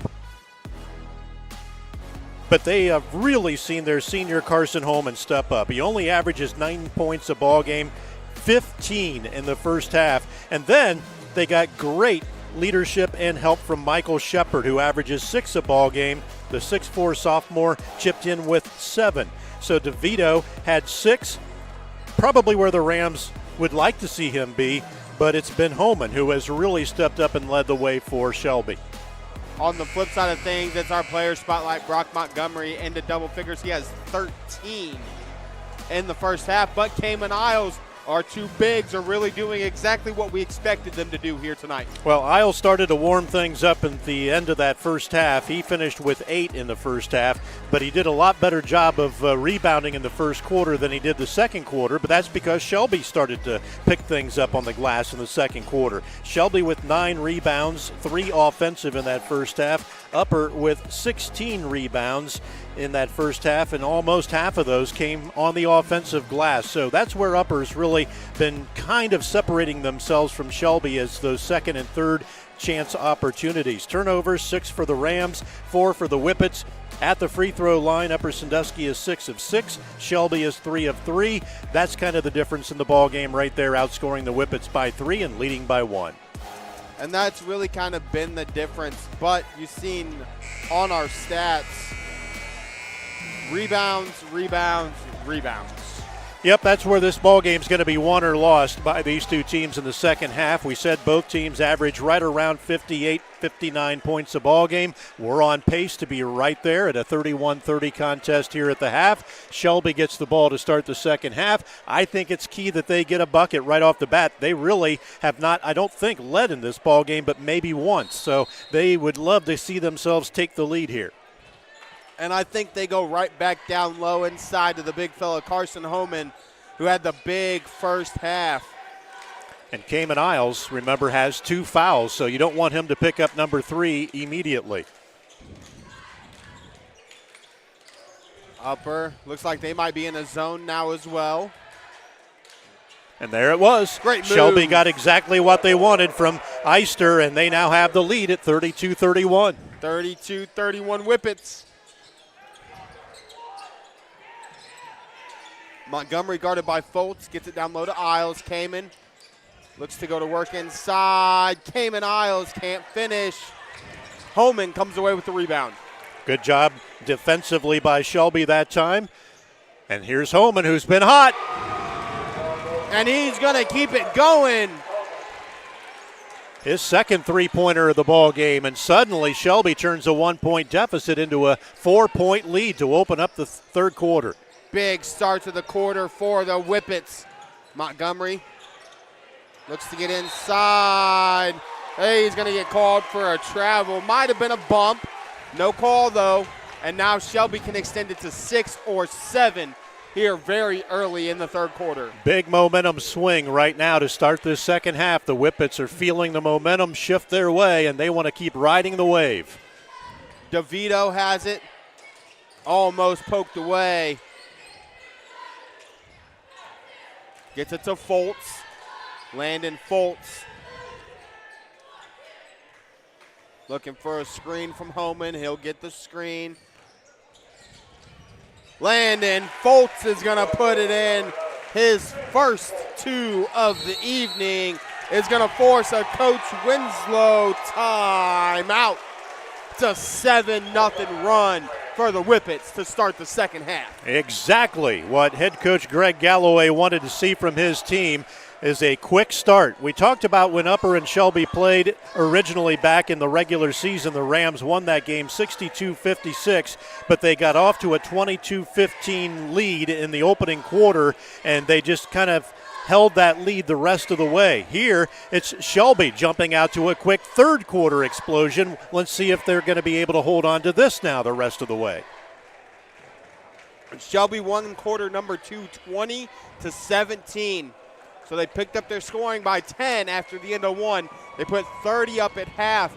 But they have really seen their senior Carson Holman step up. He only averages 9 points a ball game, 15 in the first half. And then they got great leadership and help from Michael Shepard, who averages 6 a ball game. The 6'4 sophomore chipped in with 7. So Devito had 6, probably where the Rams would like to see him be, but it's been Holman who has really stepped up and led the way for Shelby. On the flip side of things, it's our player spotlight, Brock Montgomery, into double figures. He has 13 in the first half, but Cayman Isles, our 2 bigs, are really doing exactly what we expected them to do here tonight. Well, Isles started to warm things up at the end of that first half. He finished with 8 in the first half, but he did a lot better job of rebounding in the first quarter than he did the second quarter, but that's because Shelby started to pick things up on the glass in the second quarter. Shelby with 9 rebounds, 3 offensive in that first half. Upper with 16 rebounds in that first half, and almost half of those came on the offensive glass. So that's where Upper's really been kind of separating themselves from Shelby as those second and third chance opportunities. Turnovers, 6 for the Rams, 4 for the Whippets. At the free throw line, Upper Sandusky is 6 of 6. Shelby is 3 of 3. That's kind of the difference in the ball game right there, outscoring the Whippets by 3 and leading by 1. And that's really kind of been the difference. But you've seen on our stats, rebounds, rebounds, rebounds. Yep, that's where this ball game is going to be won or lost by these 2 teams in the second half. We said both teams average right around 58, 59 points a ball game. We're on pace to be right there at a 31-30 contest here at the half. Shelby gets the ball to start the second half. I think it's key that they get a bucket right off the bat. They really have not, I don't think, led in this ball game, but maybe once. So they would love to see themselves take the lead here. And I think they go right back down low inside to the big fella, Carson Holman, who had the big first half. And Cayman Isles, remember, has 2 fouls, so you don't want him to pick up number 3 immediately. Upper, looks like they might be in a zone now as well. And there it was. Great move. Shelby got exactly what they wanted from Eister, and they now have the lead at 32-31. 32-31 Whippets. Montgomery guarded by Foltz, gets it down low to Isles. Cayman looks to go to work inside. Cayman Isles can't finish. Holman comes away with the rebound. Good job defensively by Shelby that time. And here's Holman, who's been hot. And he's going to keep it going. His second three-pointer of the ball game, and suddenly Shelby turns a 1-point deficit into a 4-point lead to open up the third quarter. Big start to the quarter for the Whippets. Montgomery looks to get inside. Hey, he's going to get called for a travel. Might have been a bump. No call, though. And now Shelby can extend it to 6 or 7 here very early in the third quarter. Big momentum swing right now to start this second half. The Whippets are feeling the momentum shift their way, and they want to keep riding the wave. Devito has it. Almost poked away. Gets it to Foltz. Landon Foltz. Looking for a screen from Holman. He'll get the screen. Landon Foltz is going to put it in. His first 2 of the evening is going to force a Coach Winslow timeout. It's a 7-0 run for the Whippets to start the second half. Exactly what head coach Greg Galloway wanted to see from his team is a quick start. We talked about when Upper and Shelby played originally back in the regular season. The Rams won that game 62-56, but they got off to a 22-15 lead in the opening quarter, and they just kind of held that lead the rest of the way. Here, it's Shelby jumping out to a quick third quarter explosion. Let's see if they're going to be able to hold on to this now the rest of the way. Shelby won in quarter number 2, 20-17. So they picked up their scoring by 10 after the end of 1. They put 30 up at half.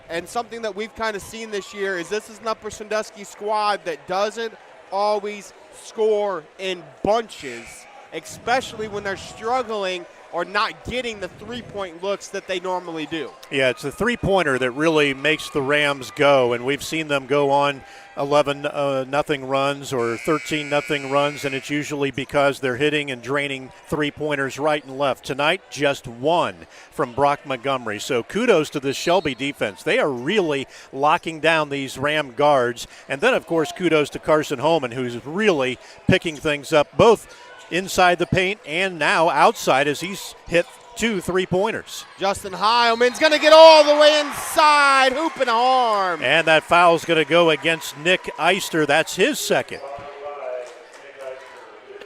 And something that we've kind of seen this year is this is an Upper Sandusky squad that doesn't always score in bunches, especially when they're struggling or not getting the three-point looks that they normally do. Yeah, it's the three-pointer that really makes the Rams go, and we've seen them go on 11-0 runs or 13-0 runs, and it's usually because they're hitting and draining three-pointers right and left. Tonight, just one from Brock Montgomery. So kudos to the Shelby defense. They are really locking down these Ram guards. And then, of course, kudos to Carson Holman, who's really picking things up both inside the paint and now outside as he's hit 2 3-pointers. Justin Heilman's going to get all the way inside, hoop and arm. And that foul's going to go against Nick Eister. That's his second.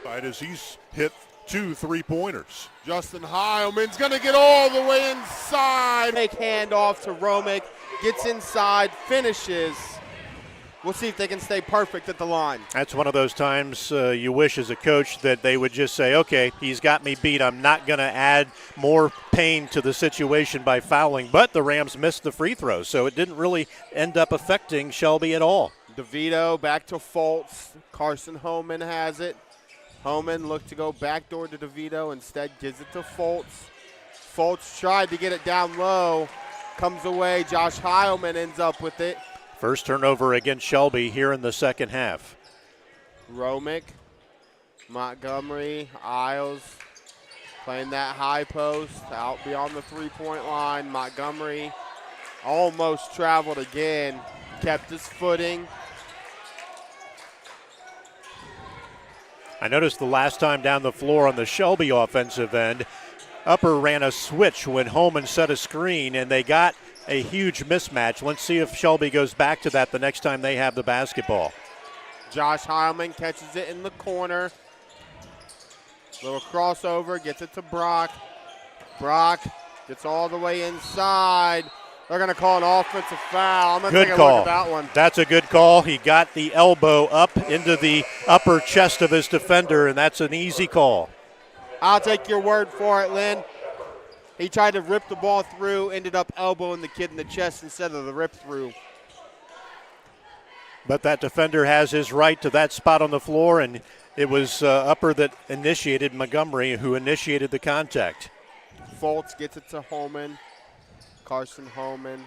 Right as he's hit 2 3-pointers. Justin Heilman's going to get all the way inside. Make handoff to Romick, gets inside, finishes. We'll see if they can stay perfect at the line. That's one of those times you wish as a coach that they would just say, okay, he's got me beat. I'm not going to add more pain to the situation by fouling. But the Rams missed the free throws, so it didn't really end up affecting Shelby at all. Devito back to Fultz. Carson Holman has it. Holman looked to go backdoor to Devito. Instead gives it to Fultz. Fultz tried to get it down low. Comes away. Josh Heilman ends up with it. First turnover against Shelby here in the second half. Romick, Montgomery, Isles playing that high post out beyond the three-point line. Montgomery almost traveled again, kept his footing. I noticed the last time down the floor on the Shelby offensive end, Upper ran a switch when Holman set a screen, and they got a huge mismatch. Let's see if Shelby goes back to that the next time they have the basketball. Josh Heilman catches it in the corner. Little crossover, gets it to Brock. Brock gets all the way inside. They're going to call an offensive foul. I'm going to take a look at that one. That's a good call. He got the elbow up into the upper chest of his defender, and that's an easy call. I'll take your word for it, Lynn. He tried to rip the ball through, ended up elbowing the kid in the chest instead of the rip through. But that defender has his right to that spot on the floor, and it was Upper that initiated Montgomery, who initiated the contact. Fultz gets it to Holman. Carson Holman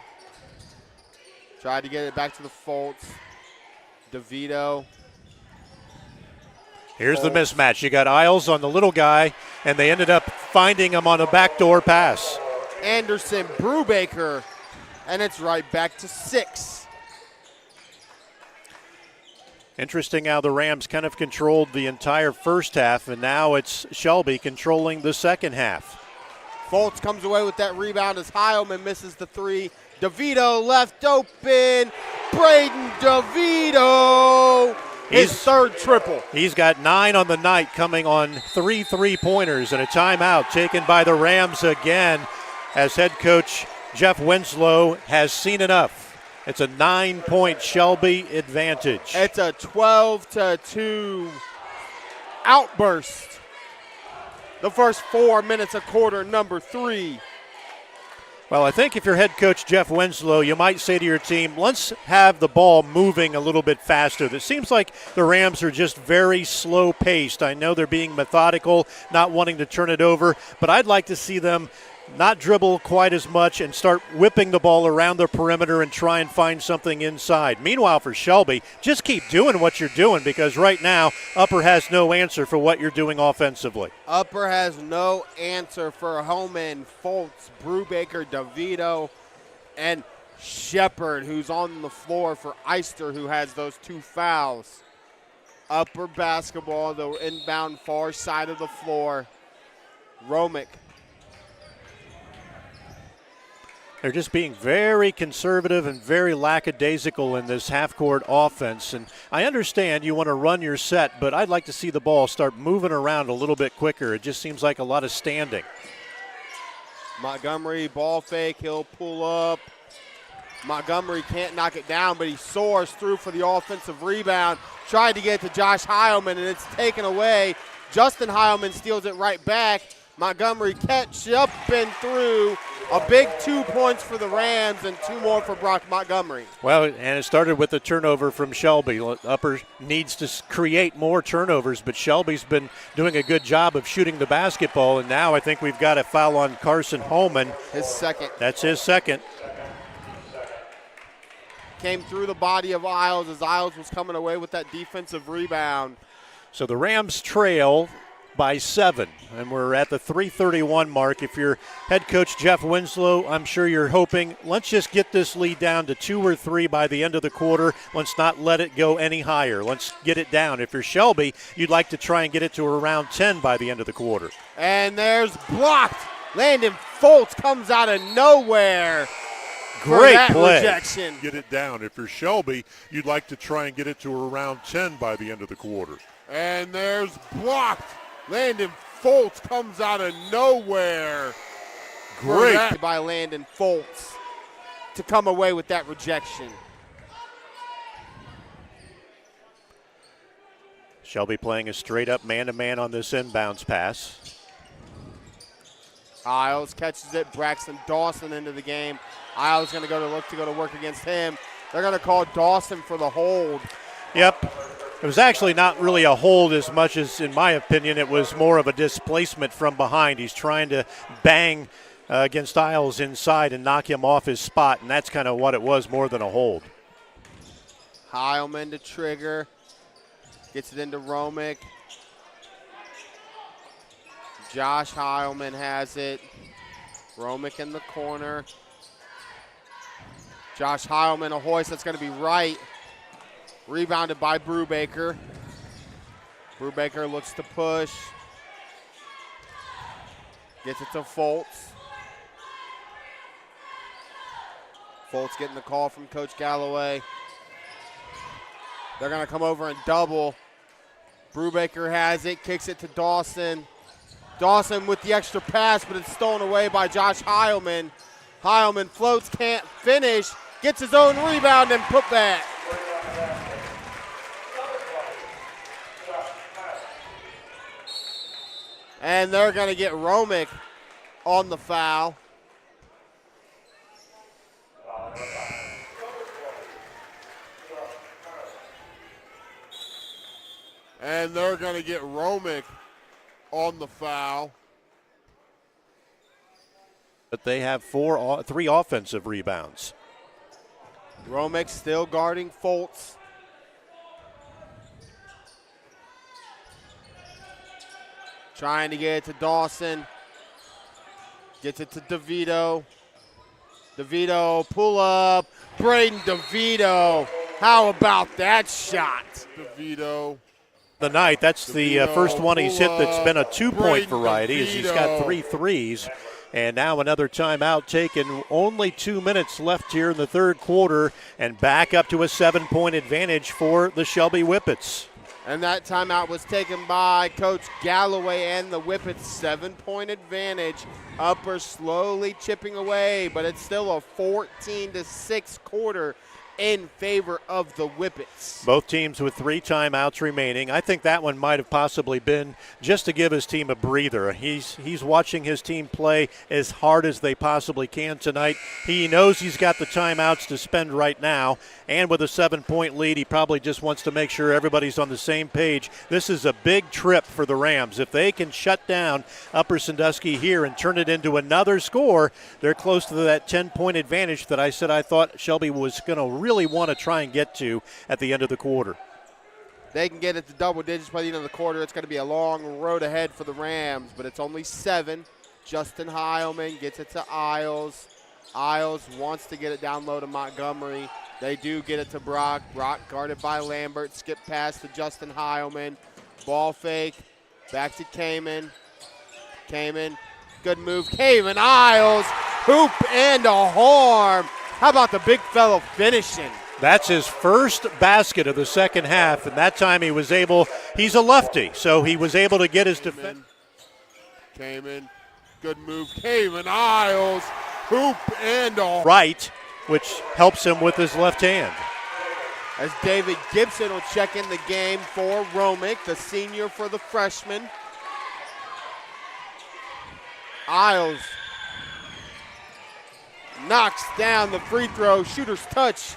tried to get it back to the Fultz. DeVito. Here's the mismatch. You got Isles on the little guy, and they ended up finding him on a backdoor pass. Anderson, Brubaker, and it's right back to 6. Interesting how the Rams kind of controlled the entire first half, and now it's Shelby controlling the second half. Fultz comes away with that rebound as Heilman misses the 3. DeVito left open. Brayden Devito. His third triple. He's got 9 on the night, coming on 3 3-pointers, and a timeout taken by the Rams again as head coach Jeff Winslow has seen enough. It's a 9-point Shelby advantage. It's a 12-2 outburst. The first 4 minutes of quarter number 3. Well, I think if you're head coach Jeff Winslow, you might say to your team, let's have the ball moving a little bit faster. It seems like the Rams are just very slow-paced. I know they're being methodical, not wanting to turn it over, but I'd like to see them not dribble quite as much and start whipping the ball around the perimeter and try and find something inside. Meanwhile, for Shelby, just keep doing what you're doing, because right now, Upper has no answer for what you're doing offensively. Upper has no answer for Holman, Fultz, Brubaker, DeVito, and Shepard, who's on the floor for Eister, who has those 2 fouls. Upper basketball, the inbound far side of the floor. Romick. They're just being very conservative and very lackadaisical in this half-court offense. And I understand you want to run your set, but I'd like to see the ball start moving around a little bit quicker. It just seems like a lot of standing. Montgomery, ball fake, he'll pull up. Montgomery can't knock it down, but he soars through for the offensive rebound. Tried to get it to Josh Heilman, and it's taken away. Justin Heilman steals it right back. Montgomery catch up and through. A big 2 points for the Rams and 2 more for Brock Montgomery. Well, and it started with a turnover from Shelby. Upper needs to create more turnovers, but Shelby's been doing a good job of shooting the basketball, and now I think we've got a foul on Carson Holman. His second. That's his second. Came through the body of Isles as Isles was coming away with that defensive rebound. So the Rams trail by 7, and we're at the 3:31 mark. If you're head coach Jeff Winslow, I'm sure you're hoping, let's just get this lead down to 2 or 3 by the end of the quarter. Let's not let it go any higher. Let's get it down. If you're Shelby, you'd like to try and get it to around 10 by the end of the quarter. And there's blocked. Landon Foltz comes out of nowhere. Great play. Rejection. Get it down. If you're Shelby, you'd like to try and get it to around 10 by the end of the quarter. And there's blocked. Landon Foltz comes out of nowhere. Great by Landon Foltz to come away with that rejection. Shelby playing a straight-up man-to-man on this inbounds pass. Isles catches it. Braxton Dawson into the game. Isles going to look to work against him. They're going to call Dawson for the hold. Yep. It was actually not really a hold as much as, in my opinion, it was more of a displacement from behind. He's trying to bang against Isles inside and knock him off his spot, and that's kind of what it was, more than a hold. Heilman to trigger. Gets it into Romick. Josh Heilman has it. Romick in the corner. Josh Heilman, a hoist that's going to be right. Rebounded by Brubaker. Brubaker looks to push. Gets it to Foltz. Foltz getting the call from Coach Galloway. They're going to come over and double. Brubaker has it, kicks it to Dawson. Dawson with the extra pass, but it's stolen away by Josh Heilman. Heilman floats, can't finish. Gets his own rebound and put back. And they're going to get Romick on the foul. And they're going to get Romick on the foul. But they have 3 offensive rebounds. Romick still guarding Foltz. Trying to get it to Dawson. Gets it to Devito. Devito, pull up. Brayden Devito. How about that shot? Devito. The night, that's the first one he's hit that's been a 2-point variety, as he's got 3 threes. And now another timeout taken. Only 2 minutes left here in the third quarter, and back up to a 7-point advantage for the Shelby Whippets. And that timeout was taken by Coach Galloway and the Whippets. 7-point advantage. Upper slowly chipping away, but it's still a 14-6 quarter in favor of the Whippets. Both teams with 3 timeouts remaining. I think that one might have possibly been just to give his team a breather. He's watching his team play as hard as they possibly can tonight. He knows he's got the timeouts to spend right now, and with a 7-point lead, he probably just wants to make sure everybody's on the same page. This is a big trip for the Rams. If they can shut down Upper Sandusky here and turn it into another score, they're close to that 10-point advantage that I said I thought Shelby was going to really want to try and get to at the end of the quarter. They can get it to double digits by the end of the quarter. It's going to be a long road ahead for the Rams, but it's only 7. Justin Heilman gets it to Isles. Isles wants to get it down low to Montgomery. They do get it to Brock. Brock guarded by Lambert. Skip pass to Justin Heilman. Ball fake. Back to Kamen. Kamen. Good move. Kamen Isles hoop and a harm. How about the big fellow finishing? That's his first basket of the second half, and that time he's a lefty, so he was able to get his defense. Came in, good move, came in Isles, hoop and a right, which helps him with his left hand. As David Gibson will check in the game for Romick, the senior for the freshman. Isles knocks down the free throw, shooter's touch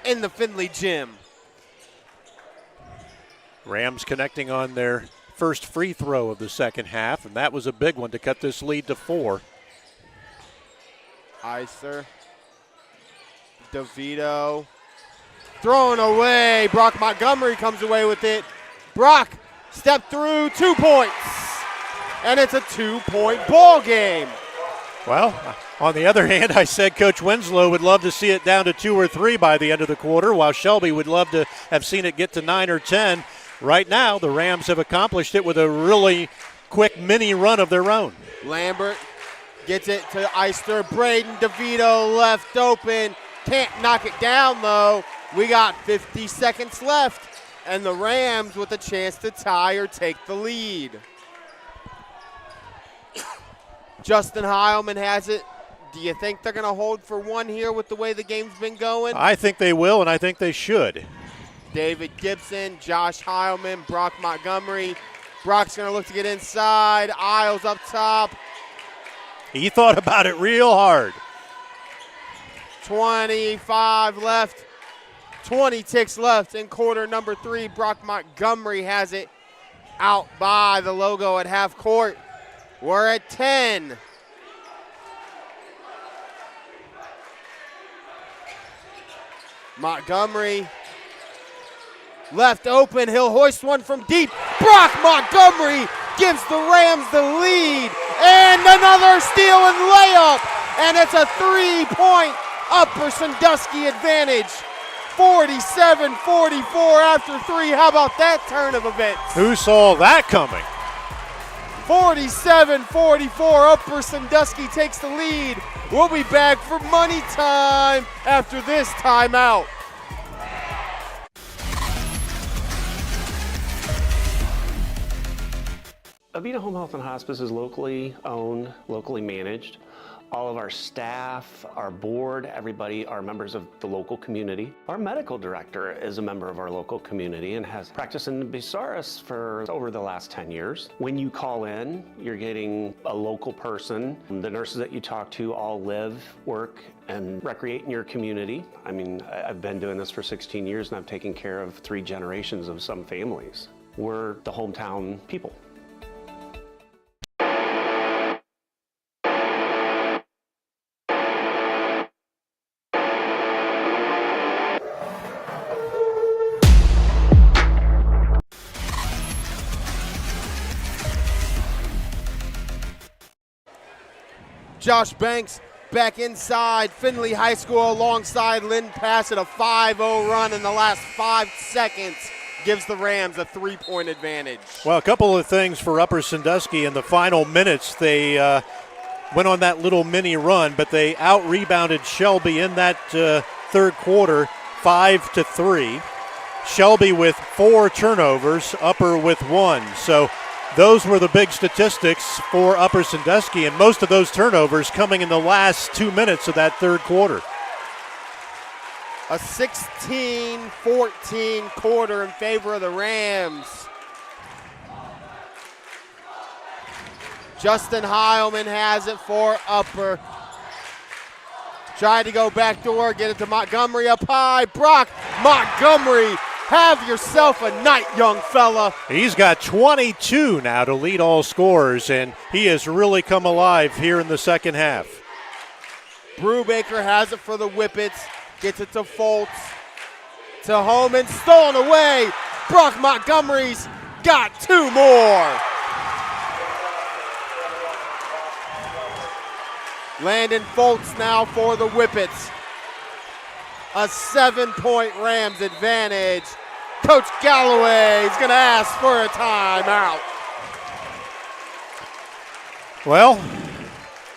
in the Findlay gym. Rams connecting on their first free throw of the second half, and that was a big one to cut this lead to 4. Iser, Devito, thrown away. Brock Montgomery comes away with it. Brock stepped through, 2 points, and it's a 2-point ball game. Well, on the other hand, I said Coach Winslow would love to see it down to 2 or 3 by the end of the quarter, while Shelby would love to have seen it get to 9 or 10. Right now, the Rams have accomplished it with a really quick mini run of their own. Lambert gets it to Ister. Brayden Devito left open. Can't knock it down, though. We got 50 seconds left, and the Rams with a chance to tie or take the lead. Justin Heilman has it. Do you think they're going to hold for one here with the way the game's been going? I think they will, and I think they should. David Gibson, Josh Heilman, Brock Montgomery. Brock's going to look to get inside. Isles up top. He thought about it real hard. 25 left. 20 ticks left in quarter number 3. Brock Montgomery has it out by the logo at half court. We're at 10. Montgomery left open. He'll hoist one from deep. Brock Montgomery gives the Rams the lead. And another steal and layup. And it's a 3-point Upper Sandusky advantage. 47-44 after 3. How about that turn of events? Who saw that coming? 47-44, Upper Sandusky takes the lead. We'll be back for money time after this timeout. Avita Home Health and Hospice is locally owned, locally managed. All of our staff, our board, everybody are members of the local community. Our medical director is a member of our local community and has practiced in Bucyrus for over the last 10 years. When you call in, you're getting a local person. The nurses that you talk to all live, work, and recreate in your community. I mean, I've been doing this for 16 years and I've taken care of 3 generations of some families. We're the hometown people. Josh Banks back inside Findlay High School alongside Lynn Passet. A 5-0 run in the last 5 seconds gives the Rams a 3-point advantage. Well, a couple of things for Upper Sandusky in the final minutes. They went on that little mini run, but they out-rebounded Shelby in that third quarter 5-3. Shelby with 4 turnovers, Upper with 1. So those were the big statistics for Upper Sandusky, and most of those turnovers coming in the last 2 minutes of that third quarter. A 16-14 quarter in favor of the Rams. Justin Heilman has it for Upper. Tried to go backdoor, get it to Montgomery up high. Brock Montgomery, have yourself a night, young fella. He's got 22 now to lead all scorers, and he has really come alive here in the second half. Brubaker has it for the Whippets. Gets it to Foltz. To Holman, stolen away. Brock Montgomery's got 2 more. Landon Foltz now for the Whippets. A 7-point Rams advantage. Coach Galloway is going to ask for a timeout. Well,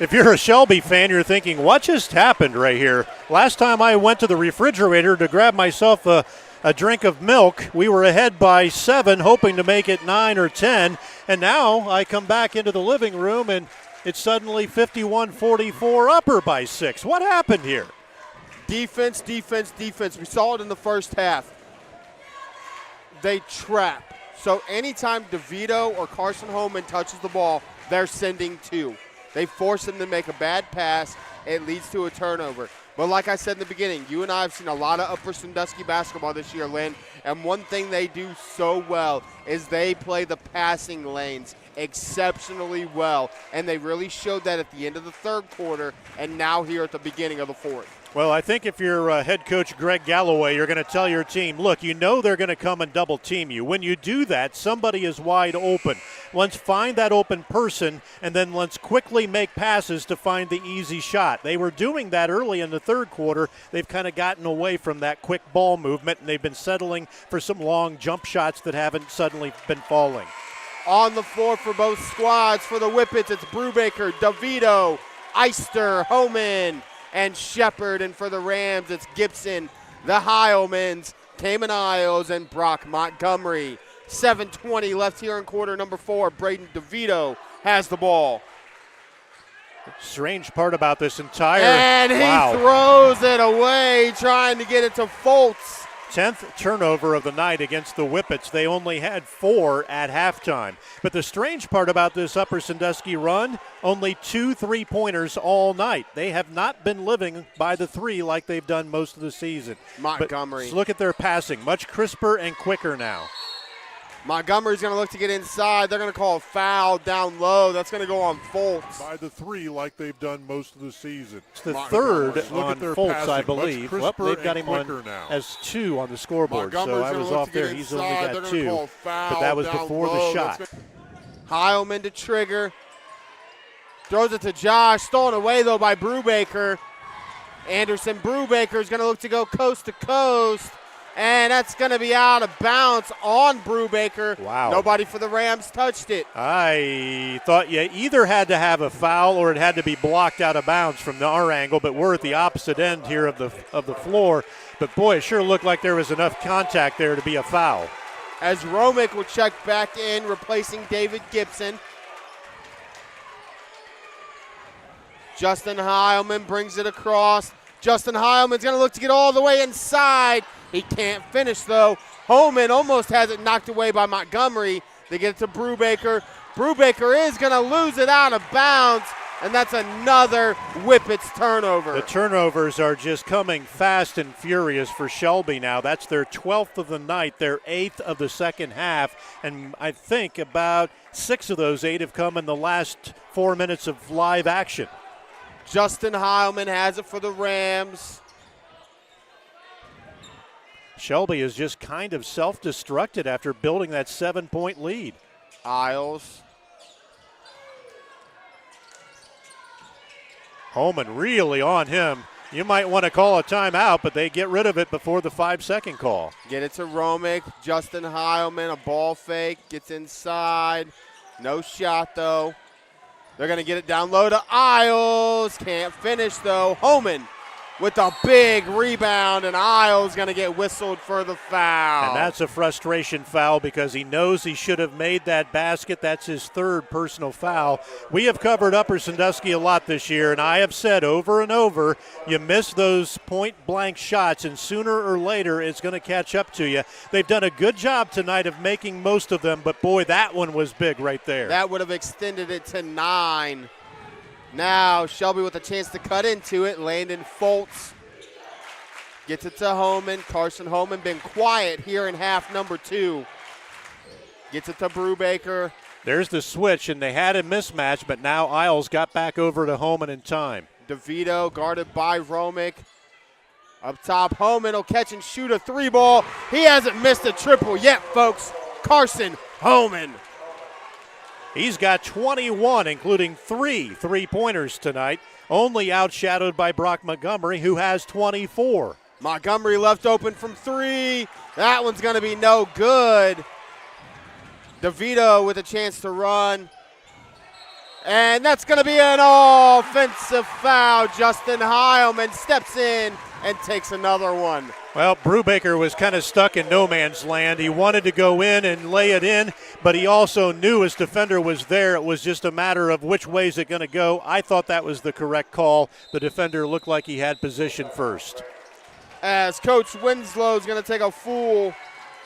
If you're a Shelby fan, you're thinking, what just happened right here? Last time I went to the refrigerator to grab myself a drink of milk, we were ahead by 7, hoping to make it 9 or 10. And now I come back into the living room, and it's suddenly 51-44 upper by 6. What happened here? Defense, defense, defense. We saw it in the first half. They trap. So anytime Devito or Carson Holman touches the ball, they're sending 2. They force him to make a bad pass. It leads to a turnover. But like I said in the beginning, you and I have seen a lot of Upper Sandusky basketball this year, Lynn. And one thing they do so well is they play the passing lanes exceptionally well. And they really showed that at the end of the third quarter and now here at the beginning of the fourth. Well, I think if you're head coach Greg Galloway, you're going to tell your team, look, you know they're going to come and double team you. When you do that, somebody is wide open. Let's find that open person, and then let's quickly make passes to find the easy shot. They were doing that early in the third quarter. They've kind of gotten away from that quick ball movement, and they've been settling for some long jump shots that haven't suddenly been falling. On the floor for both squads, for the Whippets, it's Brubaker, Devito, Eister, Homan, and Shepard. And for the Rams, it's Gibson, the Heilmans, Cayman Isles, and Brock Montgomery. 7:20 left here in quarter number 4. Brayden Devito has the ball. Strange part about this entire And he throws it away, trying to get it to Fultz. 10th turnover of the night against the Whippets. They only had 4 at halftime. But the strange part about this Upper Sandusky run, only 2 3-pointers all night. They have not been living by the 3 like they've done most of the season. Montgomery. But look at their passing, much crisper and quicker now. Montgomery's going to look to get inside. They're going to call a foul down low. That's going to go on Fultz. By the 3 like they've done most of the season. It's the third on Fultz, passing, I believe. Well, they've got him on now. as 2 on the scoreboard, so I was off there. He's only got 2, but that was before the shot. Heilman to trigger. Throws it to Josh. Stolen away, though, by Brubaker. Anderson Brubaker is going to look to go coast to coast. And that's going to be out of bounds on Brubaker. Wow. Nobody for the Rams touched it. I thought you either had to have a foul or it had to be blocked out of bounds from our angle, but we're at the opposite end here of the floor. But, boy, it sure looked like there was enough contact there to be a foul. As Romick will check back in, replacing David Gibson. Justin Heilman brings it across. Justin Heilman's going to look to get all the way inside. He can't finish, though. Homan almost has it knocked away by Montgomery. They get it to Brubaker. Brubaker is going to lose it out of bounds, and that's another Whippets turnover. The turnovers are just coming fast and furious for Shelby now. That's their 12th of the night, their 8th of the second half, and I think about 6 of those 8 have come in the last 4 minutes of live action. Justin Heilman has it for the Rams. Shelby is just kind of self-destructed after building that 7-point lead. Isles. Holman really on him. You might want to call a timeout, but they get rid of it before the 5-second call. Get it to Romick. Justin Heilman, a ball fake, gets inside. No shot, though. They're going to get it down low to Isles. Can't finish, though. Homan with a big rebound, and Isles going to get whistled for the foul. And that's a frustration foul because he knows he should have made that basket. That's his 3rd personal foul. We have covered Upper Sandusky a lot this year, and I have said over and over, you miss those point-blank shots, and sooner or later it's going to catch up to you. They've done a good job tonight of making most of them, but, boy, that one was big right there. That would have extended it to 9. Now Shelby with a chance to cut into it. Landon Fultz gets it to Homan. Carson Homan been quiet here in half number 2. Gets it to Brubaker. There's the switch, and they had a mismatch, but now Isles got back over to Homan in time. Devito guarded by Romick. Up top, Homan will catch and shoot a 3-ball. He hasn't missed a triple yet, folks. Carson Homan. He's got 21, including 3 3-pointers tonight, only outshadowed by Brock Montgomery, who has 24. Montgomery left open from 3. That one's going to be no good. Devito with a chance to run. And that's going to be an offensive foul. Justin Heilman steps in and takes another one. Well, Brubaker was kind of stuck in no man's land. He wanted to go in and lay it in, but he also knew his defender was there. It was just a matter of which way is it going to go. I thought that was the correct call. The defender looked like he had position first. As Coach Winslow is going to take a full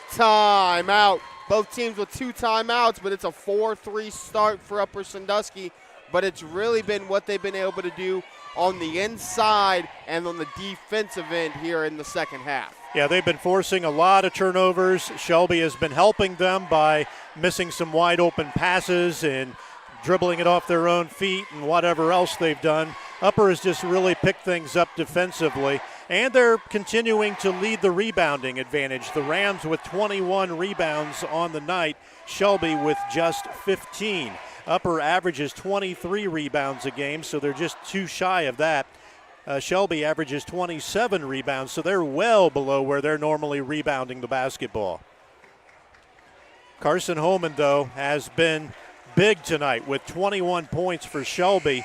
timeout. Both teams with 2 timeouts, but it's a 4-3 start for Upper Sandusky. But it's really been what they've been able to do on the inside and on the defensive end here in the second half. Yeah, they've been forcing a lot of turnovers. Shelby has been helping them by missing some wide open passes and dribbling it off their own feet and whatever else they've done. Upper has just really picked things up defensively, and they're continuing to lead the rebounding advantage. The Rams with 21 rebounds on the night, Shelby with just 15. Upper averages 23 rebounds a game, so they're just 2 shy of that. Shelby averages 27 rebounds, so they're well below where they're normally rebounding the basketball. Carson Holman, though, has been big tonight with 21 points for Shelby.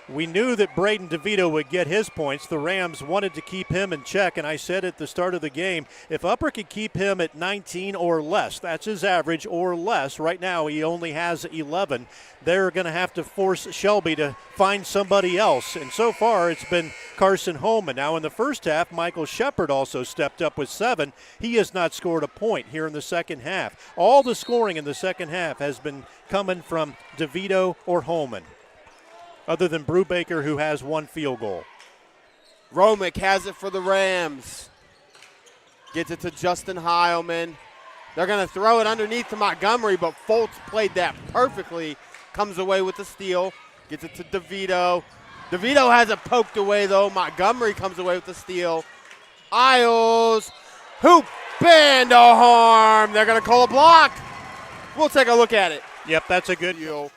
We knew that Brayden Devito would get his points. The Rams wanted to keep him in check, and I said at the start of the game, if Upper could keep him at 19 or less, that's his average or less. Right now he only has 11. They're going to have to force Shelby to find somebody else, and so far it's been Carson Holman. Now in the first half, Michael Shepard also stepped up with 7. He has not scored a point here in the second half. All the scoring in the second half has been coming from Devito or Holman, other than Brubaker, who has 1 field goal. Romick has it for the Rams. Gets it to Justin Heilman. They're going to throw it underneath to Montgomery, but Foltz played that perfectly. Comes away with the steal. Gets it to Devito. Devito has it poked away, though. Montgomery comes away with the steal. Isles, hoop, and a harm. They're going to call a block. We'll take a look at it. Yep, that's a good deal.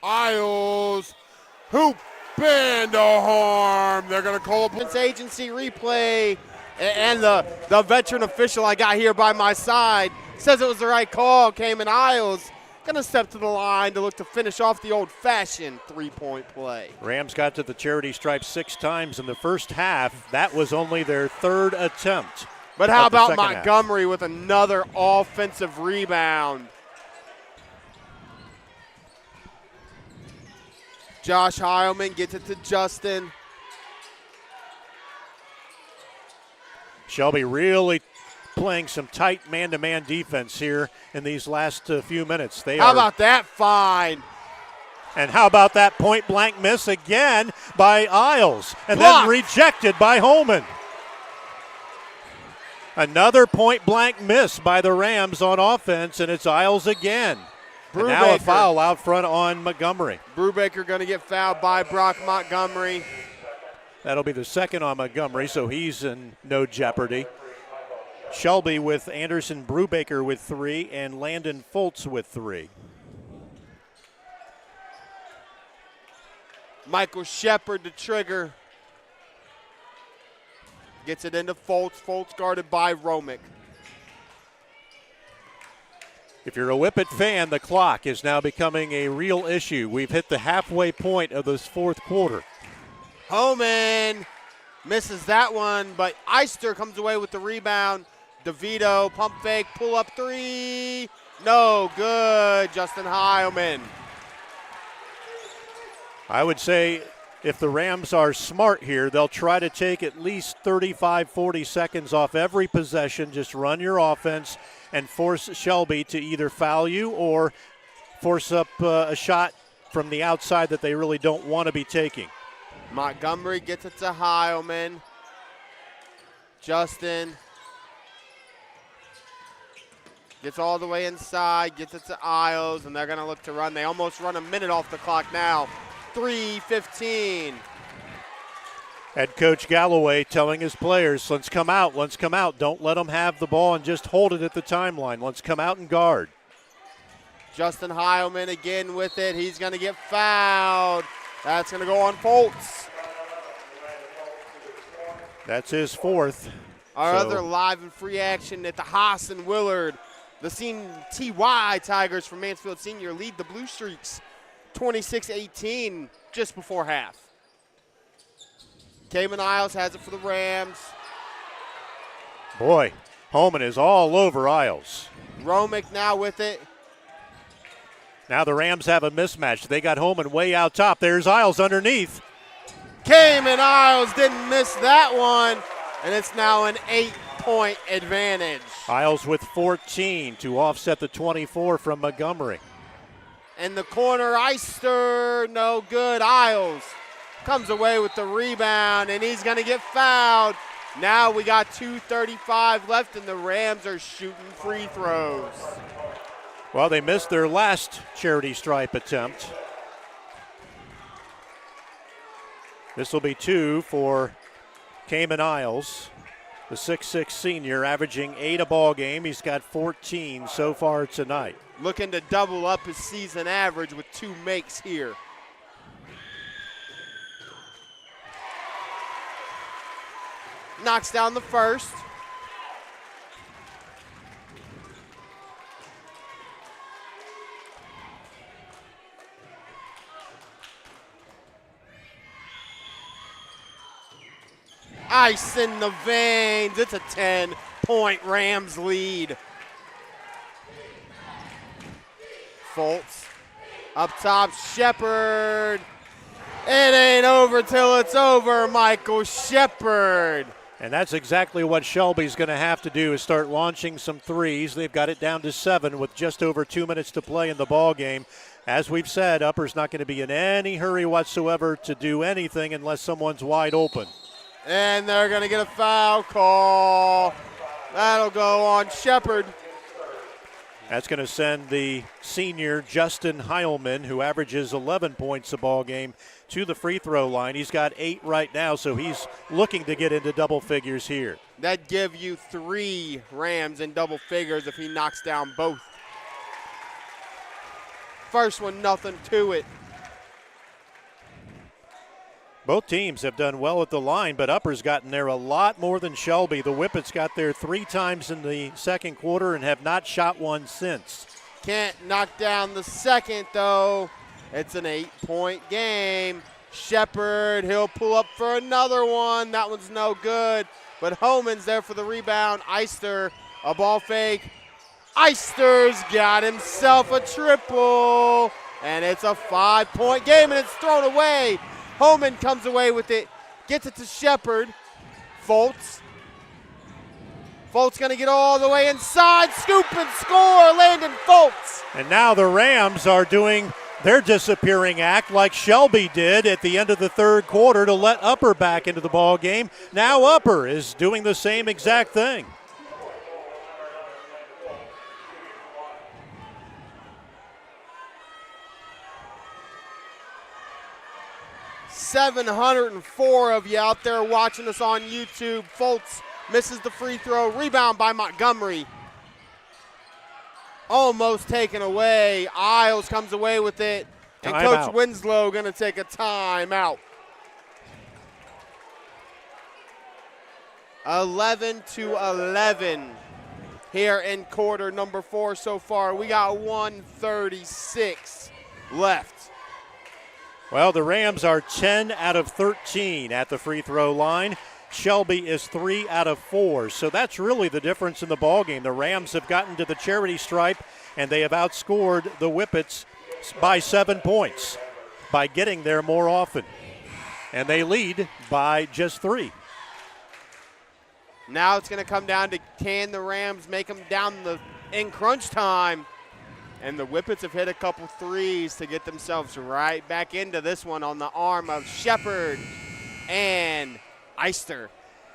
Isles, hoop, and a harm. They're going to call a agency replay. And the veteran official I got here by my side says it was the right call. Cayman Isles going to step to the line to look to finish off the old-fashioned 3-point play. Rams got to the charity stripe 6 times in the first half. That was only their 3rd attempt. But how about Montgomery with another offensive rebound? Josh Heilman gets it to Justin. Shelby really playing some tight man-to-man defense here in these last few minutes. How about that find? And how about that point-blank miss again by Isles, and Blocked. then rejected by Holman. Another point-blank miss by the Rams on offense, and it's Isles again. And now a foul out front on Montgomery. Brubaker going to get fouled by Brock Montgomery. That'll be the 2nd on Montgomery, so he's in no jeopardy. Shelby with Anderson Brubaker with 3 and Landon Foltz with 3. Michael Shepard to trigger. Gets it into Foltz. Foltz guarded by Romick. If you're a Whippet fan, the clock is now becoming a real issue. We've hit the halfway point of this 4th quarter. Holman misses that one, but Eister comes away with the rebound. DeVito, pump fake, pull up 3. No good. Justin Heilman. I would say if the Rams are smart here, they'll try to take at least 35, 40 seconds off every possession. Just run your offense and force Shelby to either foul you or force up a shot from the outside that they really don't want to be taking. Montgomery gets it to Heilman. Justin gets all the way inside, gets it to Isles, and they're going to look to run. They almost run a minute off the clock now. 3:15. Head coach Galloway telling his players, let's come out. Don't let them have the ball and just hold it at the timeline. Let's come out and guard. Justin Heilman again with it. He's going to get fouled. That's going to go on Foltz. That's his 4th. Our other live and free action at the Haas and Willard. The TY Tigers from Mansfield Senior lead the Blue Streaks 26-18 just before half. Cayman Isles has it for the Rams. Boy, Holman is all over Isles. Romick now with it. Now the Rams have a mismatch. They got Holman way out top. There's Isles underneath. Cayman Isles didn't miss that one, and it's now an 8-point advantage. Isles with 14 to offset the 24 from Montgomery. In the corner, Eister, no good. Isles comes away with the rebound, and he's going to get fouled. Now we got 2:35 left, and the Rams are shooting free throws. Well, they missed their last charity stripe attempt. This will be 2 for Cayman Isles. The 6'6 senior averaging 8 a ball game. He's got 14 so far tonight. Looking to double up his season average with 2 makes here. Knocks down the first. Ice in the veins. It's a 10-point Rams lead. Fultz up top, Shepard. It ain't over till it's over, Michael Shepard. And that's exactly what Shelby's going to have to do, is start launching some threes. They've got it down to 7 with just over 2 minutes to play in the ball game. As we've said, Upper's not going to be in any hurry whatsoever to do anything unless someone's wide open. And they're going to get a foul call. That'll go on Shepard. That's going to send the senior Justin Heilman, who averages 11 points a ball game, to the free throw line. He's got 8 right now, so he's looking to get into double figures here. That'd give you 3 Rams in double figures if he knocks down both. First one, nothing to it. Both teams have done well at the line, but Upper's gotten there a lot more than Shelby. The Whippets got there 3 times in the second quarter and have not shot one since. Can't knock down the second, though. It's an 8-point game. Shepard, he'll pull up for another one. That one's no good. But Holman's there for the rebound. Eister, a ball fake. Eister's got himself a triple. And it's a 5-point game, and it's thrown away. Holman comes away with it, gets it to Shepard. Fultz. Fultz going to get all the way inside, scoop and score, Landon Fultz. And now the Rams are doing their disappearing act like Shelby did at the end of the third quarter to let Upper back into the ball game. Now Upper is doing the same exact thing. $704 of you out there watching us on YouTube. Fultz misses the free throw. Rebound by Montgomery. Almost taken away. Isles comes away with it. And Coach Winslow going to take a timeout. 11-11 here in quarter number 4 so far. We got 1:36 left. Well, the Rams are 10 out of 13 at the free throw line. Shelby is 3 out of 4. So that's really the difference in the ballgame. The Rams have gotten to the charity stripe, and they have outscored the Whippets by 7 points by getting there more often. And they lead by just 3. Now it's going to come down to, can the Rams make them down in crunch time? And the Whippets have hit a couple threes to get themselves right back into this one on the arm of Shepard and Eister.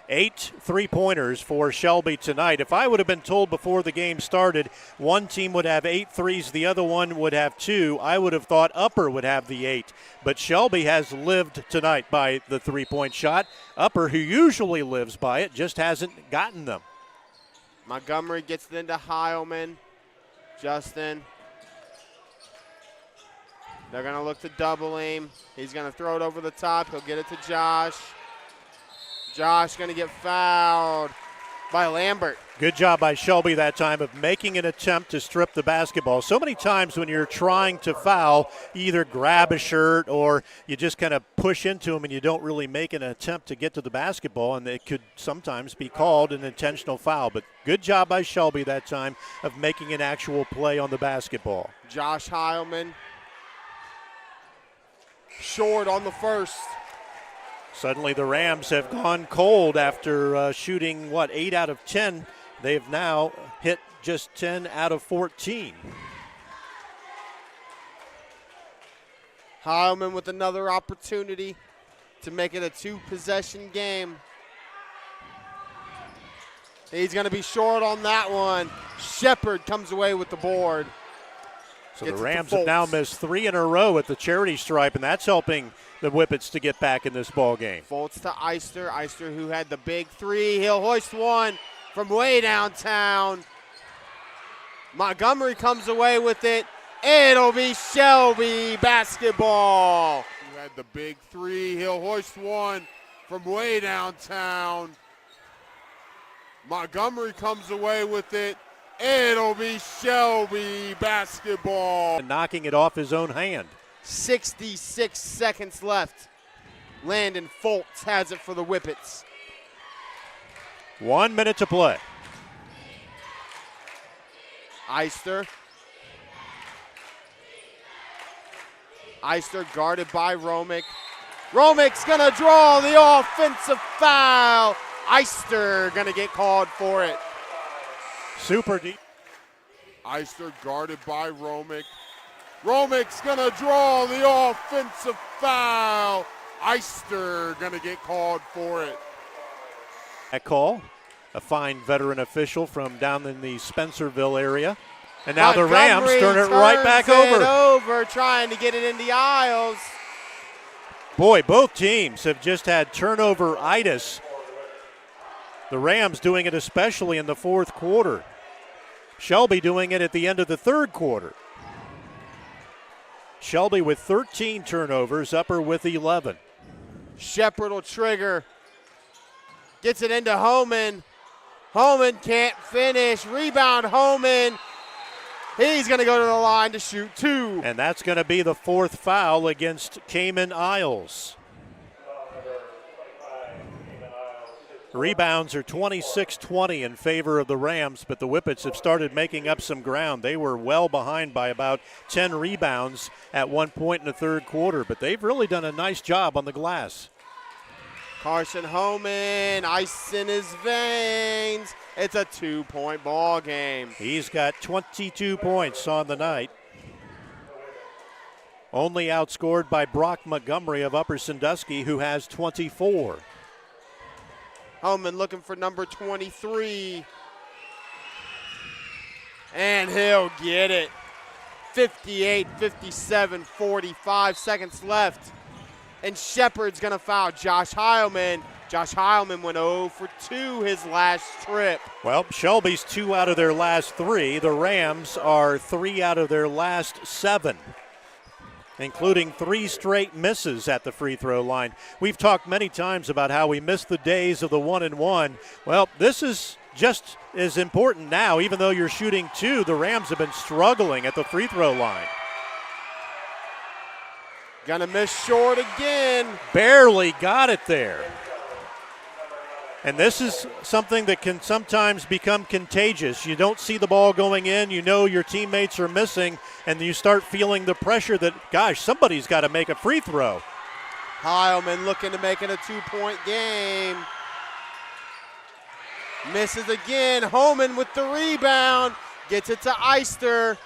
8 3-pointers for Shelby tonight. If I would have been told before the game started one team would have 8 threes, the other one would have 2, I would have thought Upper would have the 8. But Shelby has lived tonight by the 3-point shot. Upper, who usually lives by it, just hasn't gotten them. Montgomery gets it into Heilman. Justin. They're going to look to double him. He's going to throw it over the top. He'll get it to Josh. Josh going to get fouled. by Lambert. Good job by Shelby that time of making an attempt to strip the basketball. So many times when you're trying to foul, you either grab a shirt or you just kind of push into them and you don't really make an attempt to get to the basketball, and it could sometimes be called an intentional foul. But good job by Shelby that time of making an actual play on the basketball. Josh Heilman short on the first. Suddenly the Rams have gone cold after shooting, 8 out of 10. They've now hit just 10 out of 14. Heilman with another opportunity to make it a 2-possession game. He's going to be short on that one. Shepard comes away with the board. So the Rams have now missed 3 in a row at the charity stripe, and that's helping the Whippets to get back in this ball game. Foltz to Eister. Eister, who had the big 3. He'll hoist one from way downtown. Montgomery comes away with it. It'll be Shelby basketball. Who had the big 3. He'll hoist one from way downtown. Montgomery comes away with it. It'll be Shelby basketball. And knocking it off his own hand. 66 seconds left. Landon Foltz has it for the Whippets. 1 minute to play. Eister. Eister guarded by Romick. Romick's going to draw the offensive foul. Eister going to get called for it. Super deep. Eister guarded by Romick. Romick's going to draw the offensive foul. Eister going to get called for it. That call, a fine veteran official from down in the Spencerville area. And now the Rams turn it right back over. Trying to get it in the aisles. Boy, both teams have just had turnover-itis. The Rams doing it especially in the fourth quarter. Shelby doing it at the end of the third quarter. Shelby with 13 turnovers, Upper with 11. Shepard will trigger. Gets it into Homan. Homan can't finish. Rebound Homan. He's going to go to the line to shoot 2. And that's going to be the 4th foul against Cayman Isles. Rebounds are 26-20 in favor of the Rams, but the Whippets have started making up some ground. They were well behind by about 10 rebounds at one point in the third quarter, but they've really done a nice job on the glass. Carson Homan, ice in his veins. It's a 2-point ball game. He's got 22 points on the night. Only outscored by Brock Montgomery of Upper Sandusky, who has 24. Homan looking for number 23. And he'll get it. 58, 57, 45 seconds left. And Shepard's going to foul Josh Heilman. Josh Heilman went 0 for 2 his last trip. Well, Shelby's 2 out of their last 3. The Rams are 3 out of their last 7, including 3 straight misses at the free throw line. We've talked many times about how we miss the days of the 1-and-1. Well, this is just as important now. Even though you're shooting 2, the Rams have been struggling at the free throw line. Gonna miss short again. Barely got it there. And this is something that can sometimes become contagious. You don't see the ball going in, you know your teammates are missing, and you start feeling the pressure that, gosh, somebody's got to make a free throw. Heilman looking to make it a 2-point game. Misses again. Homan with the rebound. Gets it to Eister.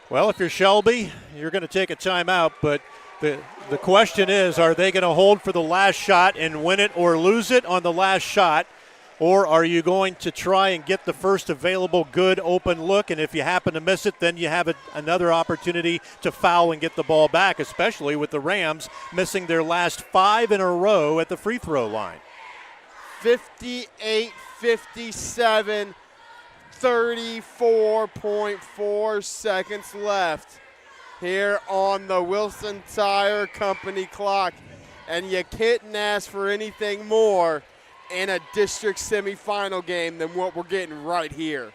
Well, if you're Shelby, you're going to take a timeout, but the question is, are they going to hold for the last shot and win it or lose it on the last shot? Or are you going to try and get the first available good open look, and if you happen to miss it, then you have another opportunity to foul and get the ball back, especially with the Rams missing their last 5 in a row at the free throw line. 58-57, 34.4 seconds left here on the Wilson Tire Company clock. And you couldn't ask for anything more in a district semifinal game than what we're getting right here.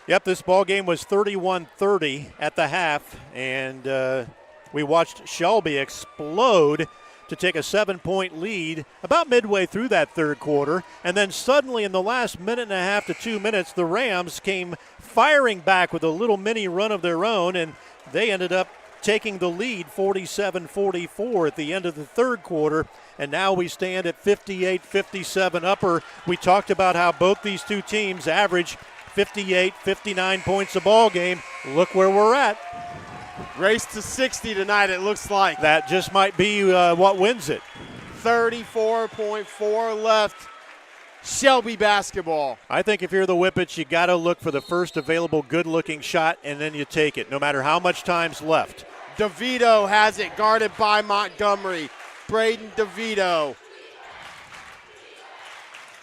Yep, this ball game was 31-30 at the half, and we watched Shelby explode to take a 7-point lead about midway through that third quarter. And then suddenly in the last minute and a half to 2 minutes, the Rams came firing back with a little mini run of their own, and they ended up taking the lead 47-44 at the end of the third quarter. And now we stand at 58-57 upper. We talked about how both these two teams average 58, 59 points a ball game. Look where we're at. Race to 60 tonight, it looks like. That just might be what wins it. 34.4 left. Shelby basketball. I think if you're the Whippets, you got to look for the first available good-looking shot, and then you take it, no matter how much time's left. Devito has it, guarded by Montgomery. Brayden Devito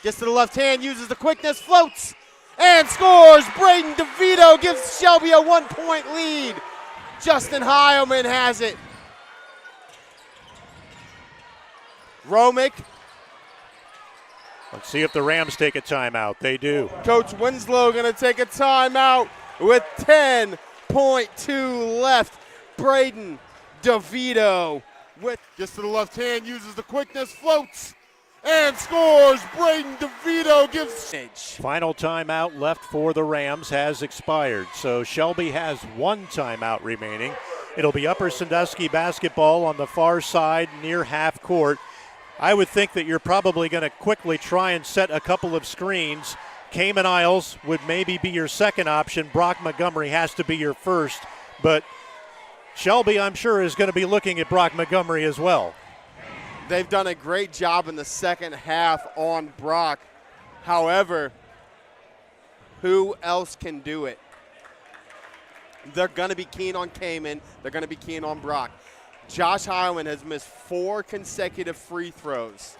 gets to the left hand, uses the quickness, floats, and scores. Brayden Devito gives Shelby a 1-point lead. Justin Heilman has it. Romick. Let's see if the Rams take a timeout. They do. Coach Winslow going to take a timeout with 10.2 left. Brayden DeVito with just to the left hand, uses the quickness, floats, and scores. Brayden DeVito gives. Final timeout left for the Rams has expired, so Shelby has one timeout remaining. It'll be Upper Sandusky basketball on the far side near half court. I would think that you're probably going to quickly try and set a couple of screens. Cayman Isles would maybe be your second option. Brock Montgomery has to be your first, but Shelby, I'm sure, is going to be looking at Brock Montgomery as well. They've done a great job in the second half on Brock. However, who else can do it? They're going to be keen on Cayman. They're going to be keen on Brock. Josh Heilman has missed 4 consecutive free throws.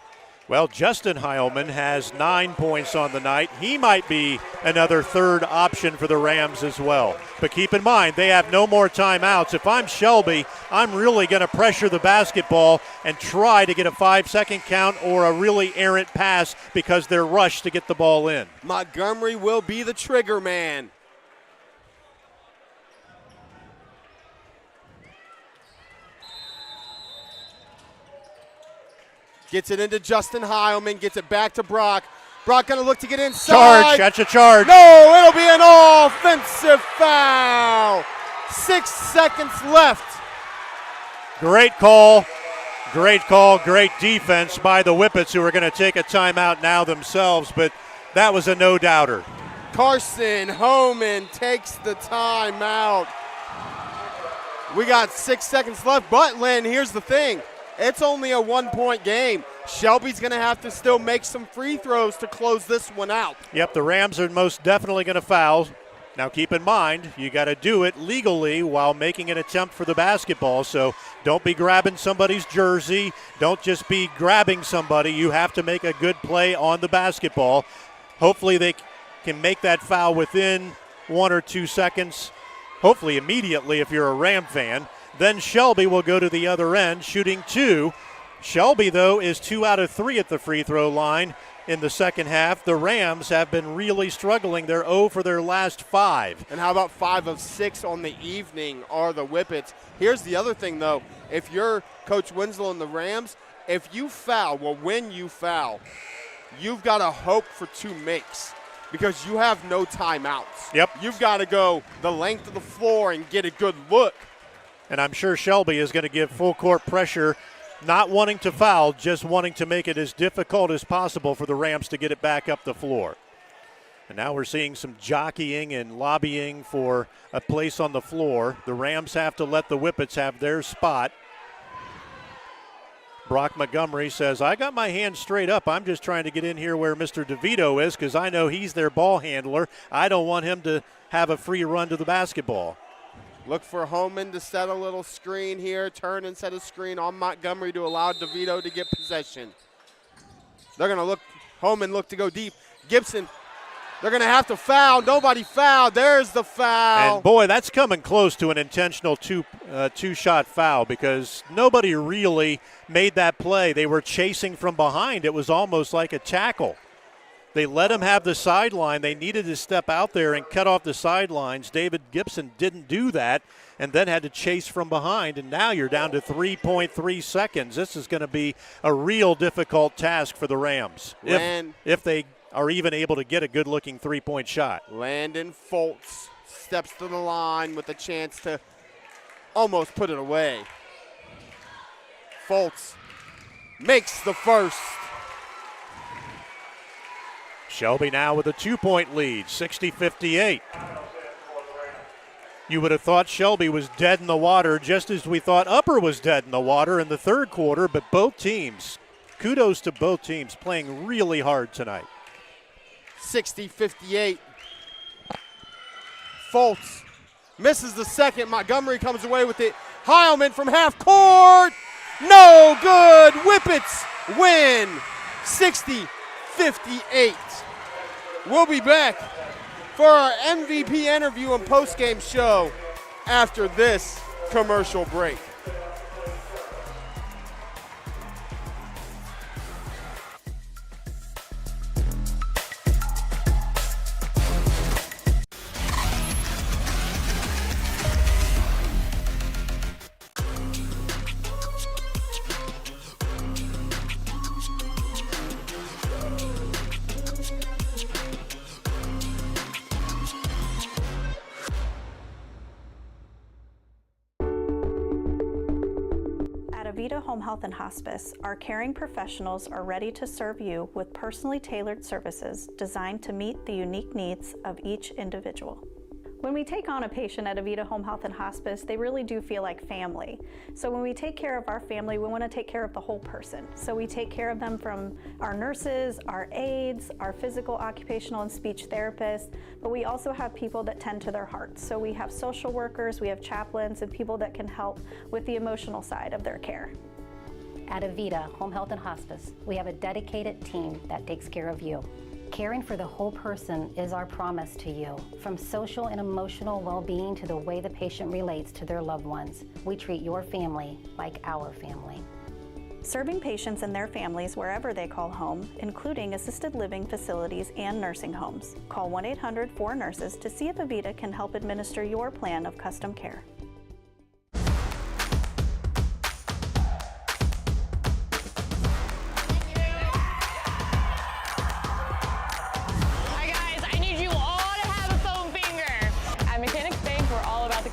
Well, Justin Heilman has 9 points on the night. He might be another third option for the Rams as well. But keep in mind, they have no more timeouts. If I'm Shelby, I'm really going to pressure the basketball and try to get a 5-second count or a really errant pass because they're rushed to get the ball in. Montgomery will be the trigger man. Gets it into Justin Heilman, gets it back to Brock. Brock going to look to get inside. Charge, that's a charge. No, it'll be an offensive foul. 6 seconds left. Great call, great defense by the Whippets, who are going to take a timeout now themselves, but that was a no-doubter. Carson Homan takes the timeout. We got 6 seconds left, but Lynn, here's the thing. It's only a 1-point game. Shelby's going to have to still make some free throws to close this one out. Yep, the Rams are most definitely going to foul. Now keep in mind, you got to do it legally while making an attempt for the basketball. So don't be grabbing somebody's jersey. Don't just be grabbing somebody. You have to make a good play on the basketball. Hopefully they can make that foul within 1 or 2 seconds. Hopefully immediately if you're a Ram fan. Then Shelby will go to the other end, shooting 2. Shelby, though, is 2 out of 3 at the free throw line in the second half. The Rams have been really struggling. They're 0 for their last 5. And how about 5 of 6 on the evening are the Whippets? Here's the other thing, though. If you're Coach Winslow and the Rams, if you foul, when you foul, you've got to hope for 2 makes because you have no timeouts. Yep. You've got to go the length of the floor and get a good look. And I'm sure Shelby is going to give full court pressure, not wanting to foul, just wanting to make it as difficult as possible for the Rams to get it back up the floor. And now we're seeing some jockeying and lobbying for a place on the floor. The Rams have to let the Whippets have their spot. Brock Montgomery says, I got my hand straight up. I'm just trying to get in here where Mr. DeVito is because I know he's their ball handler. I don't want him to have a free run to the basketball. Look for Homan to set a little screen here. Turn and set a screen on Montgomery to allow DeVito to get possession. They're going to look, Homan look to go deep. Gibson They're going to have to foul. Nobody fouled. There's the foul. And, boy, that's coming close to an intentional two-shot foul because nobody really made that play. They were chasing from behind. It was almost like a tackle. They let him have the sideline. They needed to step out there and cut off the sidelines. David Gibson didn't do that and then had to chase from behind, and now you're down to 3.3 seconds. This is going to be a real difficult task for the Rams if they are even able to get a good-looking three-point shot. Landon Foltz steps to the line with a chance to almost put it away. Foltz makes the first. Shelby now with a 2-point lead, 60-58. You would have thought Shelby was dead in the water just as we thought Upper was dead in the water in the third quarter, but both teams, kudos to both teams, playing really hard tonight. 60-58. Foltz misses the second. Montgomery comes away with it. Heilman from half court. No good. Whippets win 60-58. We'll be back for our MVP interview and postgame show after this commercial break. Avita Home Health and Hospice, our caring professionals are ready to serve you with personally tailored services designed to meet the unique needs of each individual. When we take on a patient at Avita Home Health and Hospice, they really do feel like family. So when we take care of our family, we want to take care of the whole person. So we take care of them from our nurses, our aides, our physical, occupational, and speech therapists, but we also have people that tend to their hearts. So we have social workers, we have chaplains, and people that can help with the emotional side of their care. At Avita Home Health and Hospice, we have a dedicated team that takes care of you. Caring for the whole person is our promise to you. From social and emotional well-being to the way the patient relates to their loved ones, we treat your family like our family. Serving patients and their families wherever they call home, including assisted living facilities and nursing homes. Call 1-800-4NURSES to see if Avita can help administer your plan of custom care.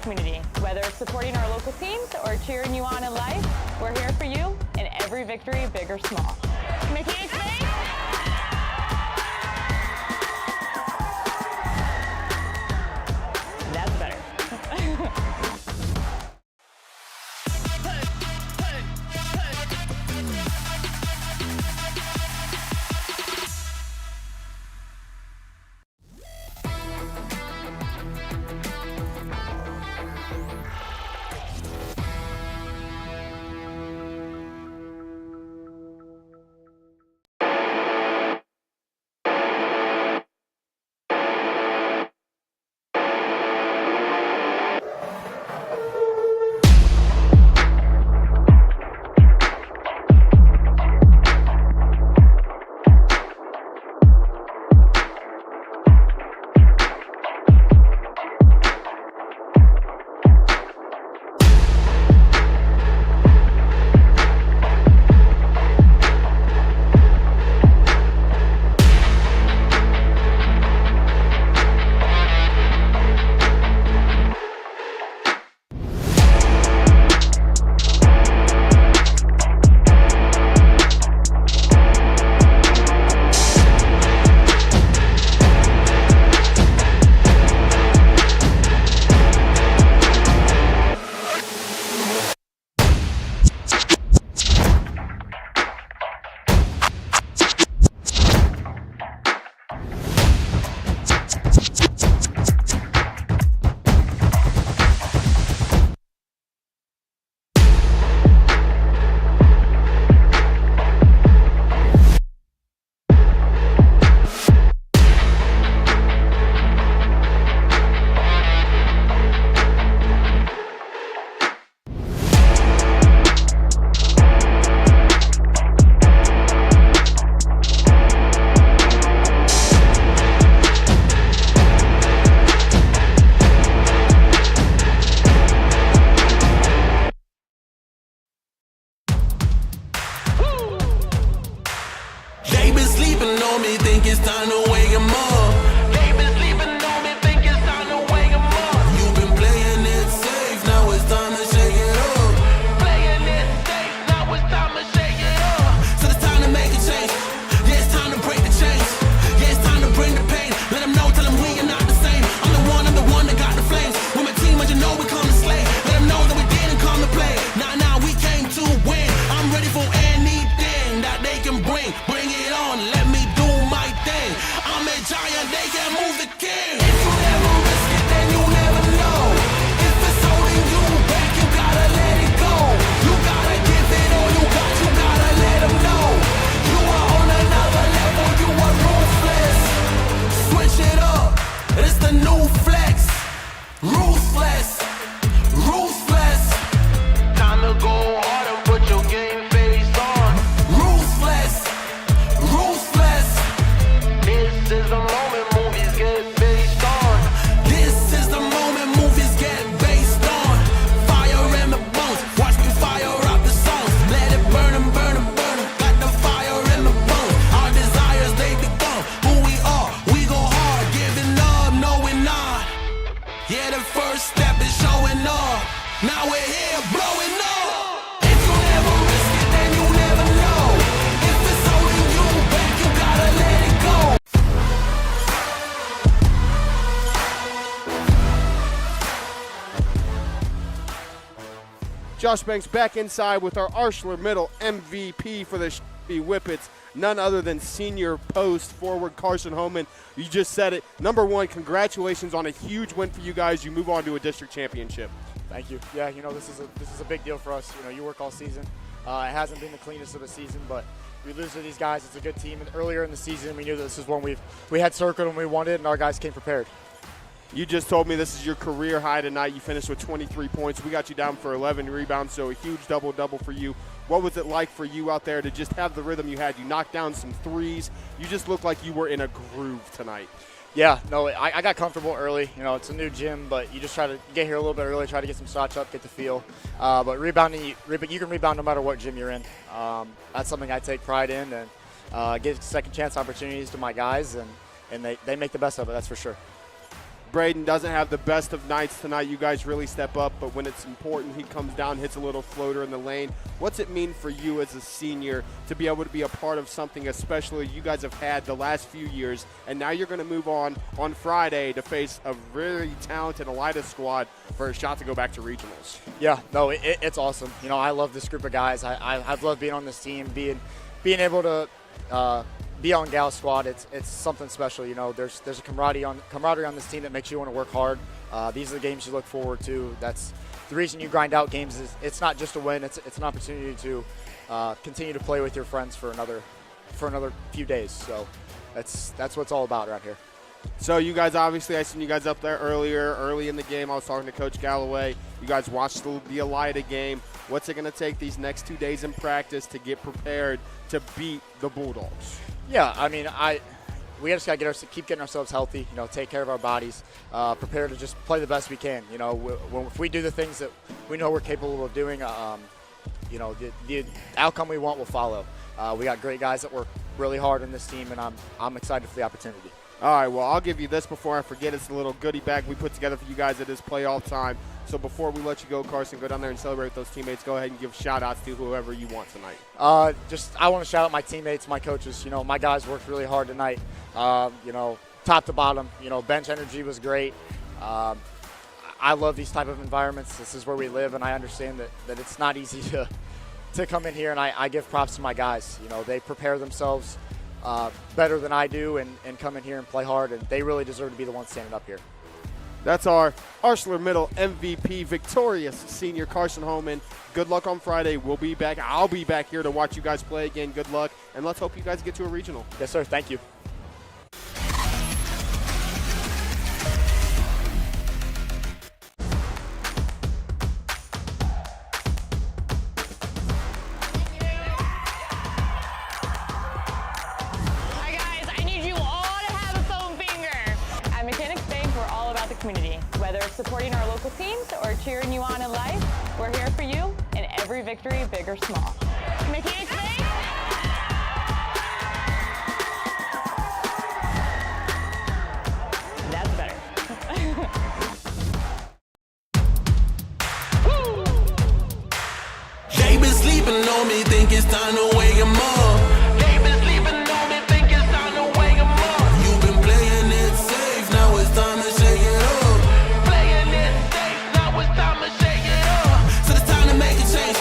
Community. Whether it's supporting our local teams or cheering you on in life, we're here for you in every victory, big or small. Mechanics Bank. That's better. They been sleeping on me, think it's time to wake 'em up. They been sleeping on me, think it's time to wake 'em up. You've been playing it safe, now it's time to shake it up. Playing it safe, now it's time to shake it up. So it's time to make a change. Yeah, it's time to break the chains. Yeah, it's time to bring the pain. Let them know, tell them we are not the same. I'm the one that got the flames. With my team, as you know, we come to slay. Let them know that we didn't come to play. Nah, we came to win. I'm ready for anything that they can bring. Bring it on, let me do my thing. I'm a giant, they can move the king. If you never risk it, then you never know. If it's holding you back, you gotta let it go. You gotta give it all you gotta let them know. You are on another level, you are ruthless. Switch it up, it's the new flex. Ruthless, ruthless. Time to go hard and put your game face on. Ruthless, ruthless. This is the moment movies get based on. This is the moment movies get based on. Fire in the bones, watch me fire up the songs. Let it burn 'em, burn 'em, burn 'em. Got the fire in the bones. Our desires, they become who we are. We go hard, giving up, no we're not. Yeah, the first step is showing up. Now we're here blowing up. If you never risk it, then you never know. If it's holding you back, you gotta let it go. Josh Banks back inside with our Arcelor Mittal MVP for the Shelby Whippets, none other than senior post forward Carson Homan. You just said it. Number one, congratulations on a huge win for you guys. You move on to a district championship. Thank you. Yeah, this is a big deal for us. You work all season. It hasn't been the cleanest of a season, but we lose to these guys. It's a good team. And earlier in the season, we knew this is one we had circled and we wanted, and our guys came prepared. You just told me this is your career high tonight. You finished with 23 points. We got you down for 11 rebounds, so a huge double-double for you. What was it like for you out there to just have the rhythm you had? You knocked down some threes. You just looked like you were in a groove tonight. Yeah, no, I got comfortable early. It's a new gym, but you just try to get here a little bit early, try to get some shots up, get the feel. But rebounding, you can rebound no matter what gym you're in. That's something I take pride in, and give second chance opportunities to my guys, and they make the best of it, that's for sure. Brayden doesn't have the best of nights tonight. You guys really step up, but when it's important, he comes down, hits a little floater in the lane. What's it mean for you as a senior to be able to be a part of something especially you guys have had the last few years, and now you're going to move on Friday to face a really talented Elida squad for a shot to go back to regionals? Yeah, no, it's awesome. I love this group of guys. I've loved being on this team, being able to be on Gal squad. It's something special. There's a camaraderie on this team that makes you want to work hard. These are the games you look forward to. That's the reason you grind out games. Is it's not just a win. It's an opportunity to continue to play with your friends for another few days. So that's what it's all about around here. So you guys, obviously, I seen you guys up there early in the game. I was talking to Coach Galloway. You guys watched the Elida game. What's it going to take these next 2 days in practice to get prepared to beat the Bulldogs? Yeah, we just got to keep getting ourselves healthy, take care of our bodies, prepare to just play the best we can. If we do the things that we know we're capable of doing, the outcome we want will follow. We got great guys that work really hard on this team, and I'm excited for the opportunity. All right, well, I'll give you this before I forget. It's a little goodie bag we put together for you guys at this playoff time. So before we let you go, Carson, go down there and celebrate with those teammates. Go ahead and give shout-outs to whoever you want tonight. I want to shout out my teammates, my coaches. My guys worked really hard tonight, top to bottom. Bench energy was great. I love these type of environments. This is where we live, and I understand that it's not easy to come in here, and I give props to my guys. They prepare themselves better than I do and come in here and play hard, and they really deserve to be the ones standing up here. That's our Arcelor Mittal MVP, victorious senior Carson Homan. Good luck on Friday. We'll be back. I'll be back here to watch you guys play again. Good luck, and let's hope you guys get to a regional. Yes, sir. Thank you. Community. Whether it's supporting our local teams or cheering you on in life, we're here for you in every victory, big or small. Mechanics Bank! it's time to wake 'em up. They been sleeping on me, think it's time to wake 'em up. You've been playing it safe, now it's time to shake it up. Playing it safe, now it's time to shake it up. So it's time to make a change.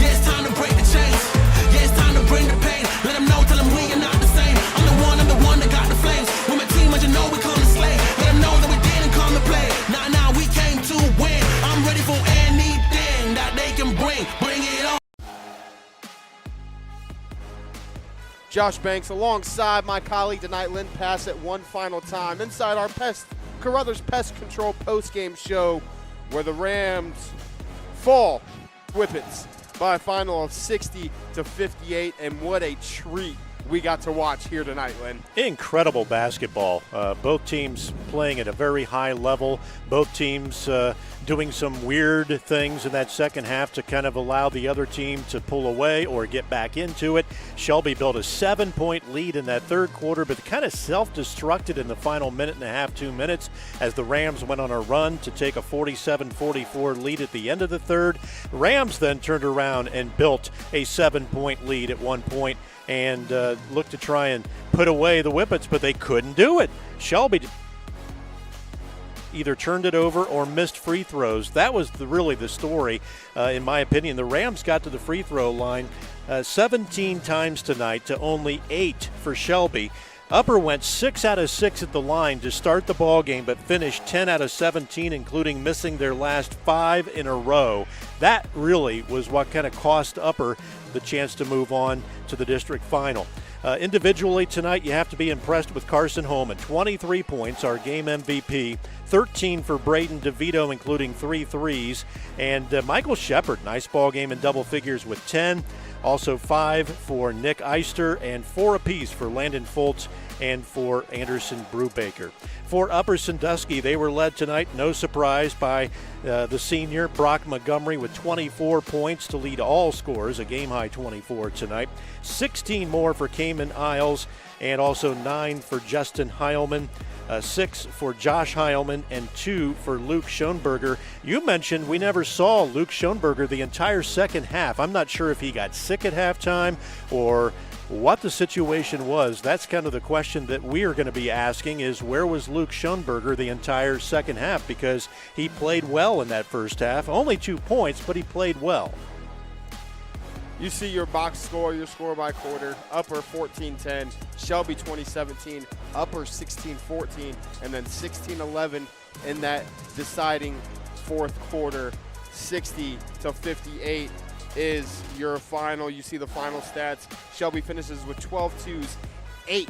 Yeah, it's time to break the chains. Yeah, it's time to bring the pain. Let them know, tell them we are not the same. I'm the one that got the flames. With my team, as you know, we come to slay. Let them know that we didn't come to play. Nah, we came to win. I'm ready for anything that they can bring. Bring it on. Josh Banks alongside my colleague tonight, Lynn Passet, one final time inside our Carothers Pest Control postgame show, where the Rams fall Whippets by a final of 60-58, and what a treat we got to watch here tonight, Lynn. Incredible basketball. Both teams playing at a very high level. Both teams doing some weird things in that second half to kind of allow the other team to pull away or get back into it. Shelby built a 7-point lead in that third quarter, but kind of self-destructed in the final minute and a half, 2 minutes, as the Rams went on a run to take a 47-44 lead at the end of the third. Rams then turned around and built a 7-point lead at one point and looked to try and put away the Whippets, but they couldn't do it. Shelby either turned it over or missed free throws. That was really the story, in my opinion. The Rams got to the free throw line 17 times tonight to only 8 for Shelby. Upper went 6 out of 6 at the line to start the ball game, but finished 10 out of 17, including missing their last 5 in a row. That really was what kind of cost Upper the chance to move on to the district final. Individually tonight, you have to be impressed with Carson Holman. 23 points, our game MVP. 13 for Brayden Devito, including 3 threes. And Michael Shepard, nice ball game in double figures with 10. Also 5 for Nick Eister and 4 apiece for Landon Foltz and for Anderson Brubaker. For Upper Sandusky, they were led tonight, no surprise, by the senior Brock Montgomery with 24 points to lead all scores, a game-high 24 tonight. 16 more for Cayman Isles, and also 9 for Justin Heilman, 6 for Josh Heilman, and 2 for Luke Schoenberger. You mentioned we never saw Luke Schoenberger the entire second half. I'm not sure if he got sick at halftime or what the situation was. That's kind of the question that we are going to be asking, is where was Luke Schoenberger the entire second half, because he played well in that first half. Only 2 points, but he played well. You see your box score, your score by quarter. Upper 14-10, Shelby 20-17, Upper 16-14, and then 16-11 in that deciding fourth quarter. 60-58 is your final. You see the final stats. Shelby finishes with 12 twos, 8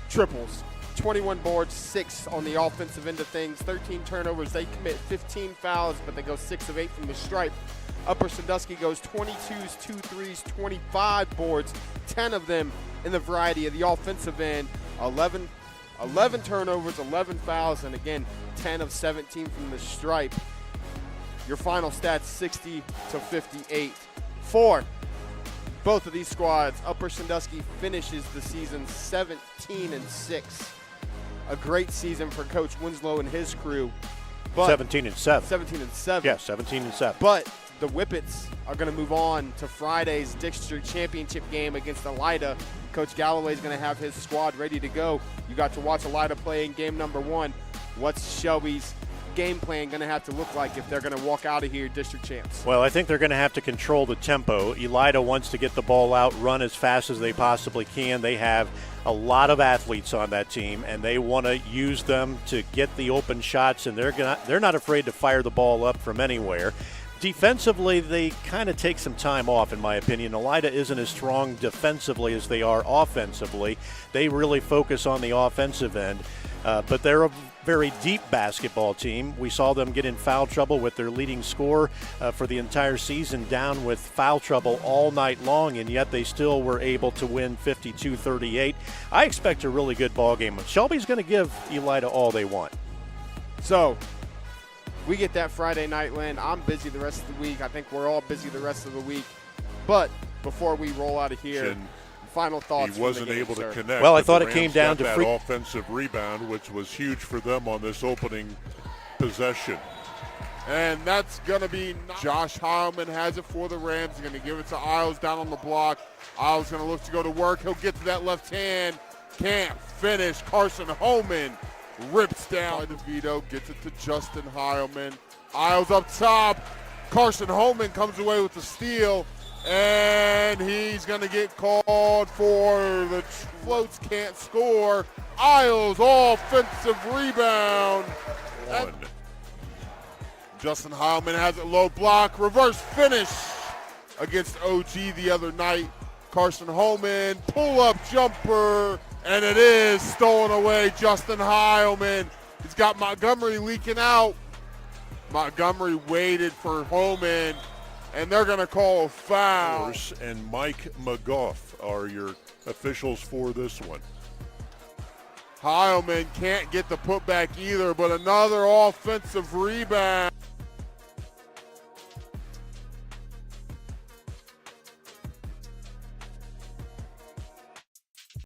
triples, 21 boards, 6 on the offensive end of things, 13 turnovers. They commit 15 fouls, but they go 6 of 8 from the stripe. Upper Sandusky goes 22s, 2 threes, 25 boards, 10 of them in the variety of the offensive end, 11 turnovers, 11 fouls, and again, 10 of 17 from the stripe. Your final stats, 60-58. For both of these squads, Upper Sandusky finishes the season 17-6. A great season for Coach Winslow and his crew. But 17-7. 17-7. Yeah, 17-7. But the Whippets are going to move on to Friday's district championship game against Elida. Coach Galloway is going to have his squad ready to go. You got to watch Elida play in game number 1. What's Shelby's game plan going to have to look like if they're going to walk out of here district champs? Well, I think they're going to have to control the tempo. Elida wants to get the ball out, run as fast as they possibly can. They have a lot of athletes on that team, and they want to use them to get the open shots, and they're not afraid to fire the ball up from anywhere. Defensively, they kind of take some time off, in my opinion. Elida isn't as strong defensively as they are offensively. They really focus on the offensive end, but they're a very deep basketball team. We saw them get in foul trouble with their leading scorer for the entire season, down with foul trouble all night long, and yet they still were able to win 52-38. I expect a really good ball game. Shelby's going to give Elida all they want. So we get that Friday night, Lynn. I'm busy the rest of the week. I think we're all busy the rest of the week. But before we roll out of here, final thoughts. He wasn't able to connect. Well, I thought it came down to that offensive rebound, which was huge for them on this opening possession. And that's going to be Josh Heilman has it for the Rams. He's going to give it to Isles down on the block. Isles going to look to go to work. He'll get to that left hand. Can't finish. Carson Holman rips down. Devito gets it to Justin Heilman. Isles up top. Carson Holman comes away with the steal. And he's going to get called for the floats can't score. Isles offensive rebound. One. Justin Heilman has it low block. Reverse finish against OG the other night. Carson Holman, pull-up jumper, and it is stolen away. Justin Heilman. He's got Montgomery leaking out. Montgomery waited for Holman, and they're going to call a foul. And Mike McGough are your officials for this one. Heilman can't get the putback either, but another offensive rebound.